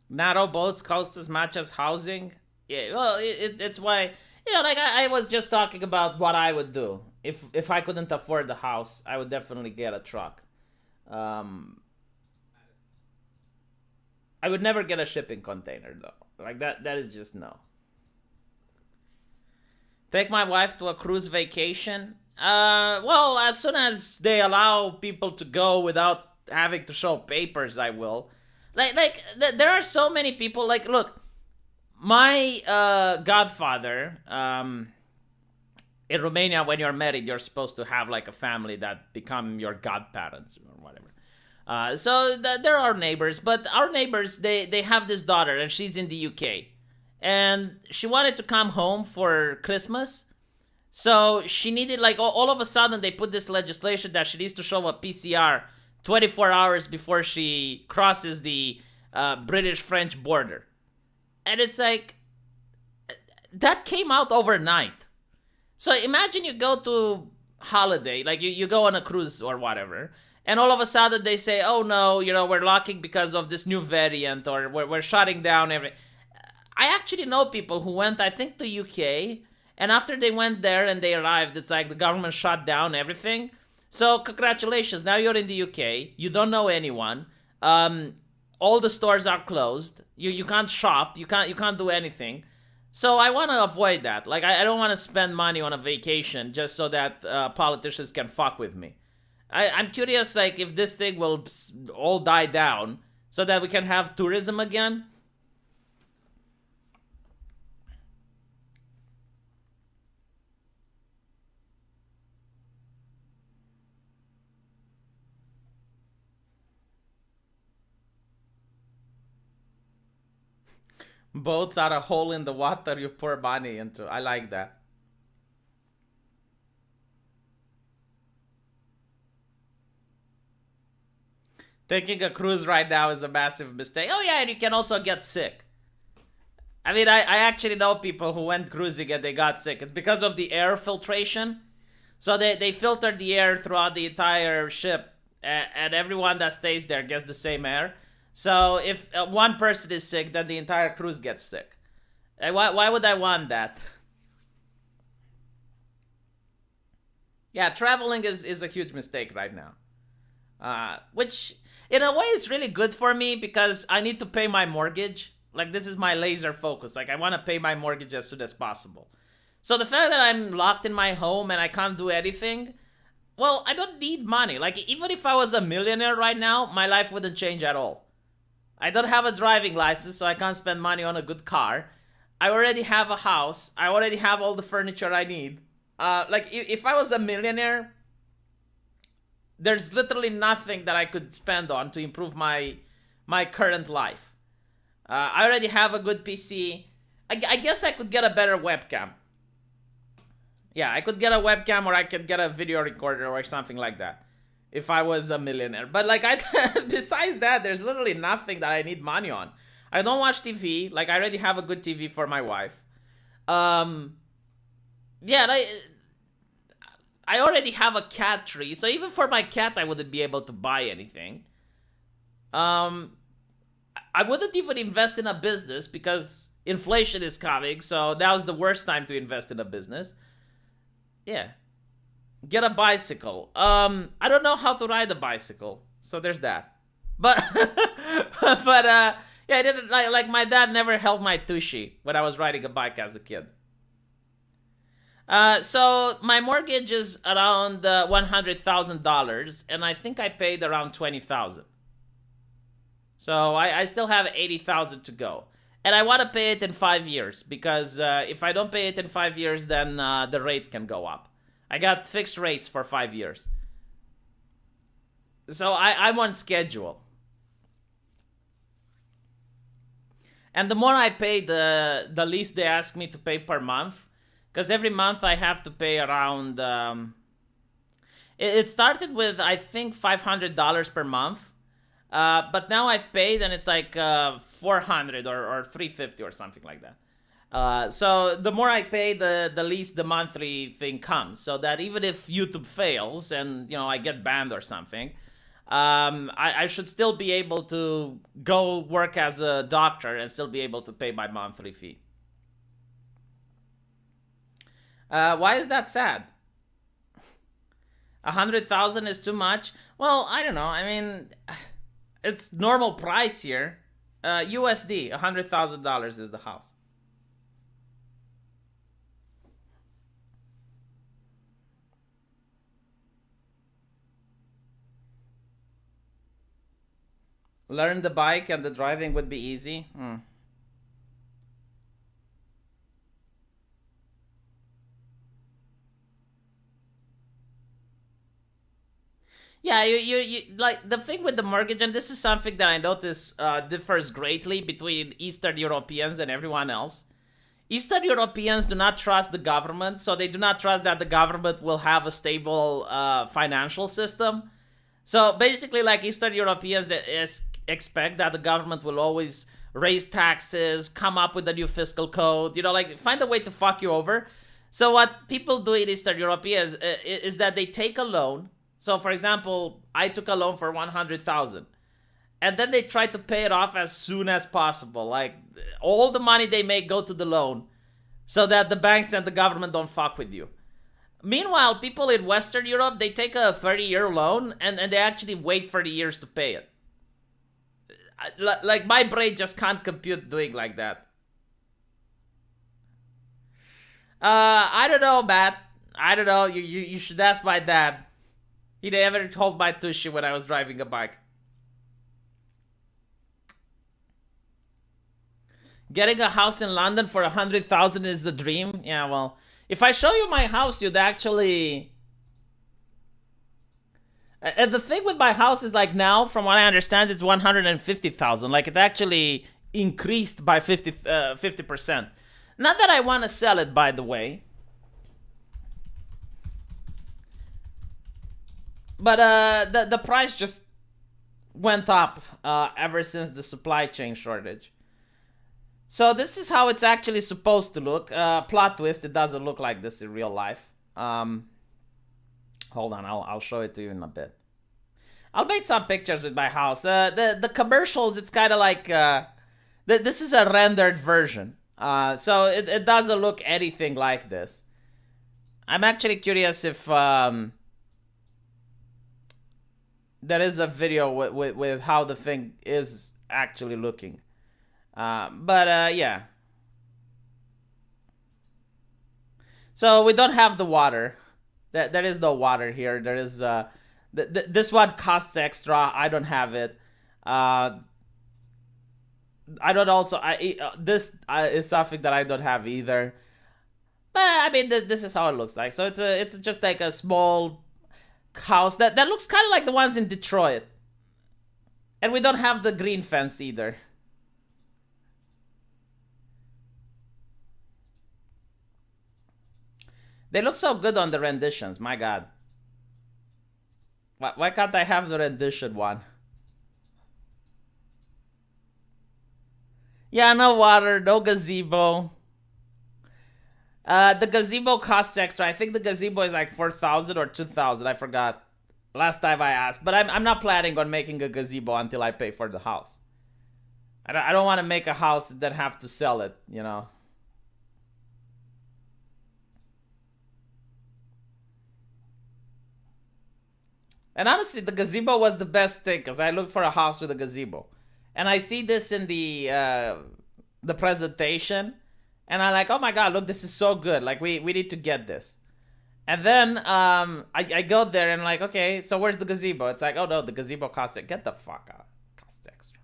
Narrow boats cost as much as housing. Yeah, well, it's why like I was just talking about what I would do if I couldn't afford the house. I would definitely get a truck. Um, I would never get a shipping container though. Like that. That is just no. Take my wife to a cruise vacation. Well, as soon as they allow people to go without having to show papers, I will. There are so many people. Like, look, my godfather. In Romania, when you're married, you're supposed to have like a family that become your godparents or whatever. There are neighbors, but our neighbors they have this daughter and she's in the UK, and she wanted to come home for Christmas. So she needed like all of a sudden they put this legislation that she needs to show a PCR 24 hours before she crosses the British French border, and it's like that came out overnight. So imagine you go to holiday, like you go on a cruise or whatever, and all of a sudden they say, oh no, we're locking because of this new variant, or we're shutting down every. I actually know people who went, I think, to UK, and after they went there and they arrived, it's like the government shut down everything. So congratulations, now you're in the UK, you don't know anyone, all the stores are closed, you can't shop, you can't do anything. So I want to avoid that. Like, I don't want to spend money on a vacation just so that politicians can fuck with me. I'm curious, like, if this thing will all die down so that we can have tourism again. Boats are a hole in the water you pour money into. I like that. Taking a cruise right now is a massive mistake. Oh yeah, and you can also get sick. I mean, I actually know people who went cruising and they got sick. It's because of the air filtration. So they filter the air throughout the entire ship, and everyone that stays there gets the same air. So if one person is sick, then the entire cruise gets sick. Why would I want that? Yeah, traveling is a huge mistake right now. Which, in a way, is really good for me because I need to pay my mortgage. Like, this is my laser focus. Like, I want to pay my mortgage as soon as possible. So the fact that I'm locked in my home and I can't do anything, well, I don't need money. Like, even if I was a millionaire right now, my life wouldn't change at all. I don't have a driving license, so I can't spend money on a good car. I already have a house. I already have all the furniture I need. Like, if I was a millionaire, there's literally nothing that I could spend on to improve my current life. I already have a good PC. I guess I could get a better webcam. Yeah, I could get a webcam, or I could get a video recorder or something like that if I was a millionaire. But like, besides that, there's literally nothing that I need money on. I don't watch TV. Like, I already have a good TV for my wife. Yeah, I already have a cat tree, so even for my cat, I wouldn't be able to buy anything. Um, I wouldn't even invest in a business because inflation is coming, so now's the worst time to invest in a business. Yeah. Get a bicycle. I don't know how to ride a bicycle, so there's that. But, yeah, I didn't like my dad never held my tushy when I was riding a bike as a kid. So my mortgage is around $100,000, and I think I paid around 20,000. So I still have 80,000 to go, and I want to pay it in 5 years because if I don't pay it in 5 years, then the rates can go up. I got fixed rates for 5 years, so I'm on schedule. And the more I pay, the least they ask me to pay per month. Because every month I have to pay around... it started with, I think, $500 per month. But now I've paid, and it's like 400 or 350 or something like that. So the more I pay, the least the monthly thing comes. So that even if YouTube fails and I get banned or something, I should still be able to go work as a doctor and still be able to pay my monthly fee. Why is that sad? 100,000 is too much. Well, I don't know. I mean, it's normal price here. USD, $100,000 is the house. Learn the bike and the driving would be easy. Yeah, you like the thing with the mortgage, and this is something that I notice differs greatly between Eastern Europeans and everyone else. Eastern Europeans do not trust the government, so they do not trust that the government will have a stable financial system. So basically, like Eastern Europeans expect that the government will always raise taxes, come up with a new fiscal code, like find a way to fuck you over. So what people do in Eastern Europe is that they take a loan. So for example, I took a loan for 100,000, and then they try to pay it off as soon as possible. Like all the money they make go to the loan, so that the banks and the government don't fuck with you. Meanwhile, people in Western Europe, they take a 30-year loan and they actually wait 30 years to pay it. Like my brain just can't compute doing like that. I don't know, Matt. I don't know. You should ask my dad. He never told my tushy when I was driving a bike. Getting a house in London for 100,000 is the dream. Yeah, well, if I show you my house, you'd actually. And the thing with my house is like now, from what I understand, it's 150,000. Like it actually increased by 50%. Not that I want to sell it, by the way. But the price just went up ever since the supply chain shortage. So this is how it's actually supposed to look. Plot twist, it doesn't look like this in real life. Hold on, I'll show it to you in a bit. I'll make some pictures with my house. The commercials, it's kind of like... this is a rendered version. So it doesn't look anything like this. I'm actually curious if... there is a video with how the thing is actually looking. But yeah. So we don't have the water. There is no water here. There is this one costs extra. I don't have it. I don't also. This is something that I don't have either. But I mean, this is how it looks like. So it's just like a small house that looks kind of like the ones in Detroit. And we don't have the green fence either. They look so good on the renditions, my god. Why can't I have the rendition one? Yeah, no water, no gazebo. The gazebo costs extra. I think the gazebo is like 4,000 or 2,000. I forgot. Last time I asked. But I'm not planning on making a gazebo until I pay for the house. I don't want to make a house and then have to sell it, And honestly, the gazebo was the best thing because I looked for a house with a gazebo. And I see this in the presentation. And I'm like, oh my god, look, this is so good. Like, we need to get this. And then I go there and like, okay, so where's the gazebo? It's like, oh no, the gazebo costs it. Get the fuck out. Costs extra.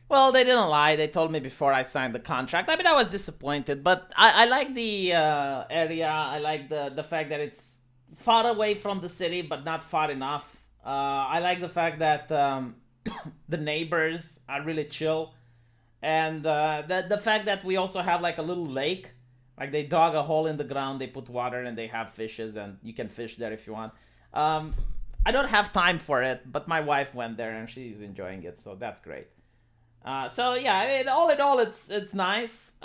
Well, they didn't lie. They told me before I signed the contract. I mean, I was disappointed, but I like the area. I like the fact that it's far away from the city, but not far enough. I like the fact that the neighbors are really chill. And the fact that we also have like a little lake, like they dug a hole in the ground, they put water, and they have fishes, and you can fish there if you want. Um, I don't have time for it, but my wife went there and she's enjoying it, so that's great. So yeah, I mean, all in all, it's nice.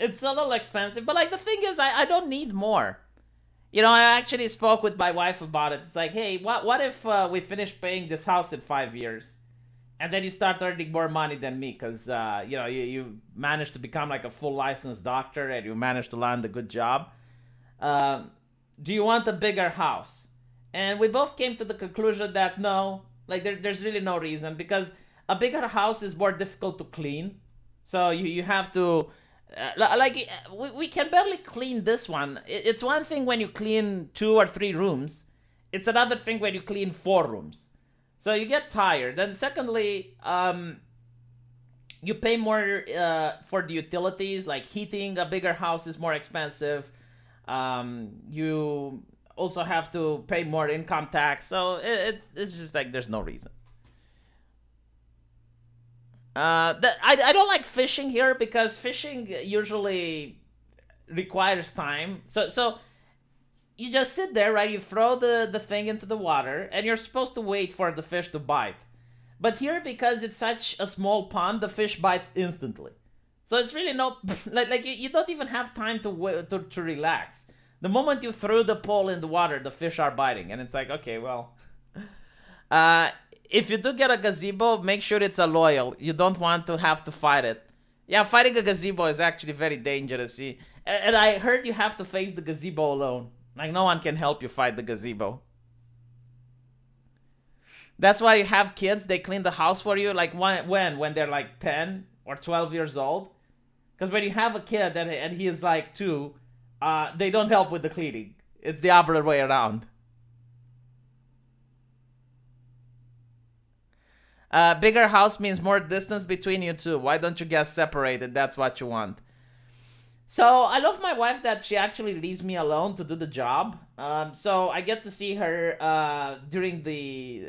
It's a little expensive, but like the thing is, I don't need more. You know, I actually spoke with my wife about it. It's like, hey, what if we finish paying this house in 5 years, and then you start earning more money than me because you know you managed to become like a full licensed doctor and you managed to land a good job. Um, do you want a bigger house? And we both came to the conclusion that no, like there's really no reason because a bigger house is more difficult to clean. So you have to like we can barely clean this one. It's one thing when you clean 2 or 3 rooms. It's another thing when you clean 4 rooms. So you get tired. And secondly, you pay more for the utilities. Like heating a bigger house is more expensive. You also have to pay more income tax. So it's just like there's no reason. I don't like fishing here because fishing usually requires time. So you just sit there, right? You throw the thing into the water, and you're supposed to wait for the fish to bite. But here, because it's such a small pond, the fish bites instantly. So it's really no like you don't even have time to relax. The moment you throw the pole in the water, the fish are biting, and it's like, okay, well, uh, if you do get a gazebo, make sure it's a loyal. You don't want to have to fight it. Yeah, fighting a gazebo is actually very dangerous. And I heard you have to face the gazebo alone. Like no one can help you fight the gazebo. That's why you have kids. They clean the house for you. Like when they're like 10 or 12 years old. Because when you have a kid and he is like 2, they don't help with the cleaning. It's the opposite way around. Bigger house means more distance between you two. Why don't you get separated? That's what you want. So I love my wife that she actually leaves me alone to do the job. So I get to see her during the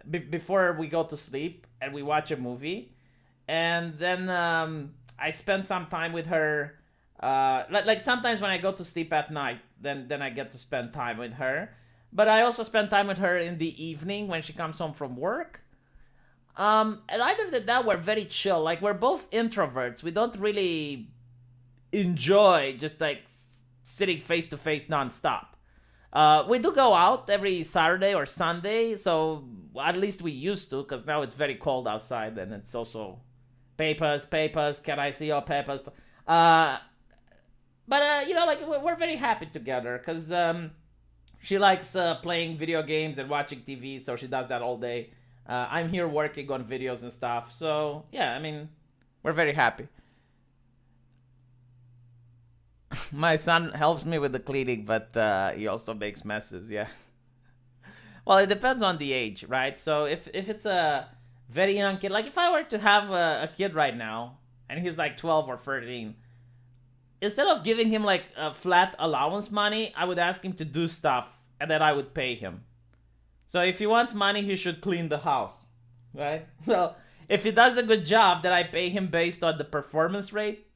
before we go to sleep and we watch a movie, and then I spend some time with her. Like sometimes when I go to sleep at night, then I get to spend time with her. But I also spend time with her in the evening when she comes home from work. And other than that, we're very chill. Like we're both introverts. We don't really enjoy just like sitting face to face nonstop. We do go out every Saturday or Sunday, so at least we used to, because now it's very cold outside and it's also papers. Can I see your papers? But you know, like we're very happy together because she likes playing video games and watching TV, so she does that all day. I'm here working on videos and stuff, so yeah, I mean, we're very happy. My son helps me with the cleaning, but he also makes messes. Yeah. Well, it depends on the age, right? So if it's a very young kid, like if I were to have a kid right now and he's like 12 or 13, instead of giving him like a flat allowance money, I would ask him to do stuff and then I would pay him. So if he wants money, he should clean the house, right? So if he does a good job, then I pay him based on the performance rate.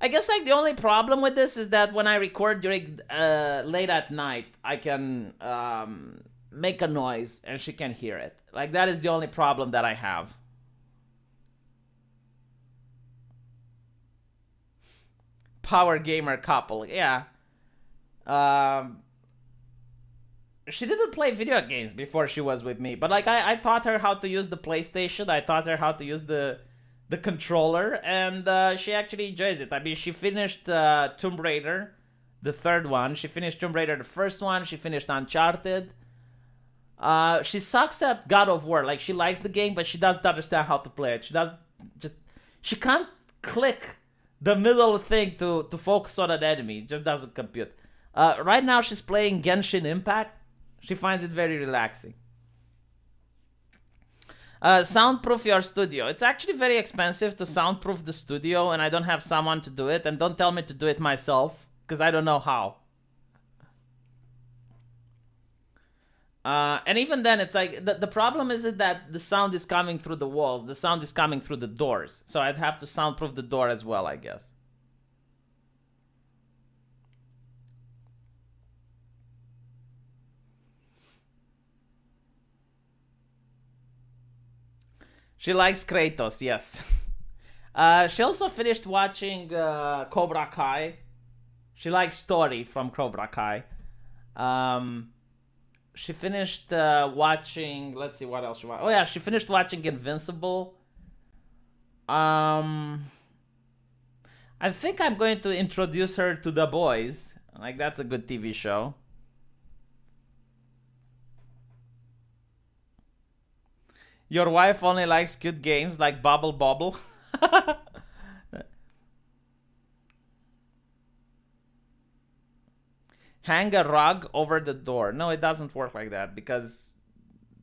I guess like the only problem with this is that when I record during late at night, I can make a noise and she can hear it. Like that is the only problem that I have. Power gamer couple, yeah. Um, she didn't play video games before she was with me, but like I taught her how to use the PlayStation. I taught her how to use the controller, and she actually enjoys it. I mean, she finished Tomb Raider, the third one. She finished Tomb Raider, the first one. She finished Uncharted. She sucks at God of War. Like she likes the game, but she doesn't understand how to play it. She does just she can't click the middle thing to focus on an enemy. It just doesn't compute. Right now, she's playing Genshin Impact. She finds it very relaxing. Soundproof your studio. It's actually very expensive to soundproof the studio, and I don't have someone to do it. And don't tell me to do it myself, because I don't know how. And even then, it's like the problem is that the sound is coming through the walls. The sound is coming through the doors. So I'd have to soundproof the door as well, I guess. She likes Kratos, yes. She also finished watching Cobra Kai. She likes Story from Cobra Kai. She finished watching. Let's see what else she watched. Oh yeah, she finished watching Invincible. I think I'm going to introduce her to The Boys. Like, that's a good TV show. Your wife only likes cute games like Bubble Bobble. Hang a rug over the door. No, it doesn't work like that because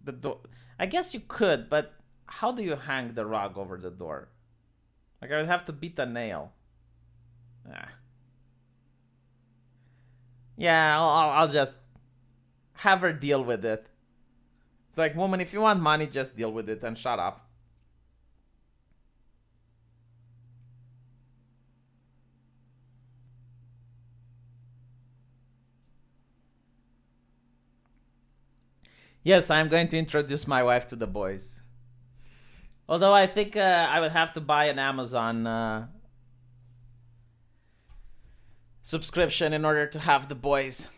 the door. I guess you could, but how do you hang the rug over the door? Like, I would have to beat a nail. Ah. Yeah, I'll just have her deal with it. It's like, woman, if you want money, just deal with it and shut up. Yes, I'm going to introduce my wife to The Boys. Although I think I would have to buy an Amazon subscription in order to have The Boys.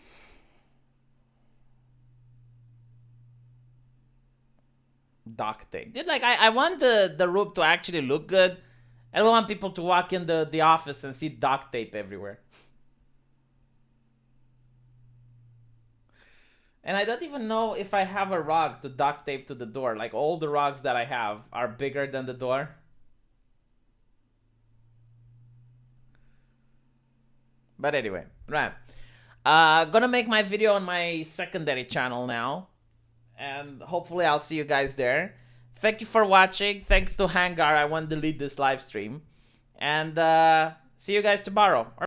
Duct tape. Dude, like, I want the room to actually look good. I don't want people to walk in the office and see duct tape everywhere. And I don't even know if I have a rug to duct tape to the door. Like, all the rugs that I have are bigger than the door. But anyway, right. Gonna make my video on my secondary channel now. And hopefully I'll see you guys there. Thank you for watching. Thanks to Hangar, I won't delete this live stream. And see you guys tomorrow.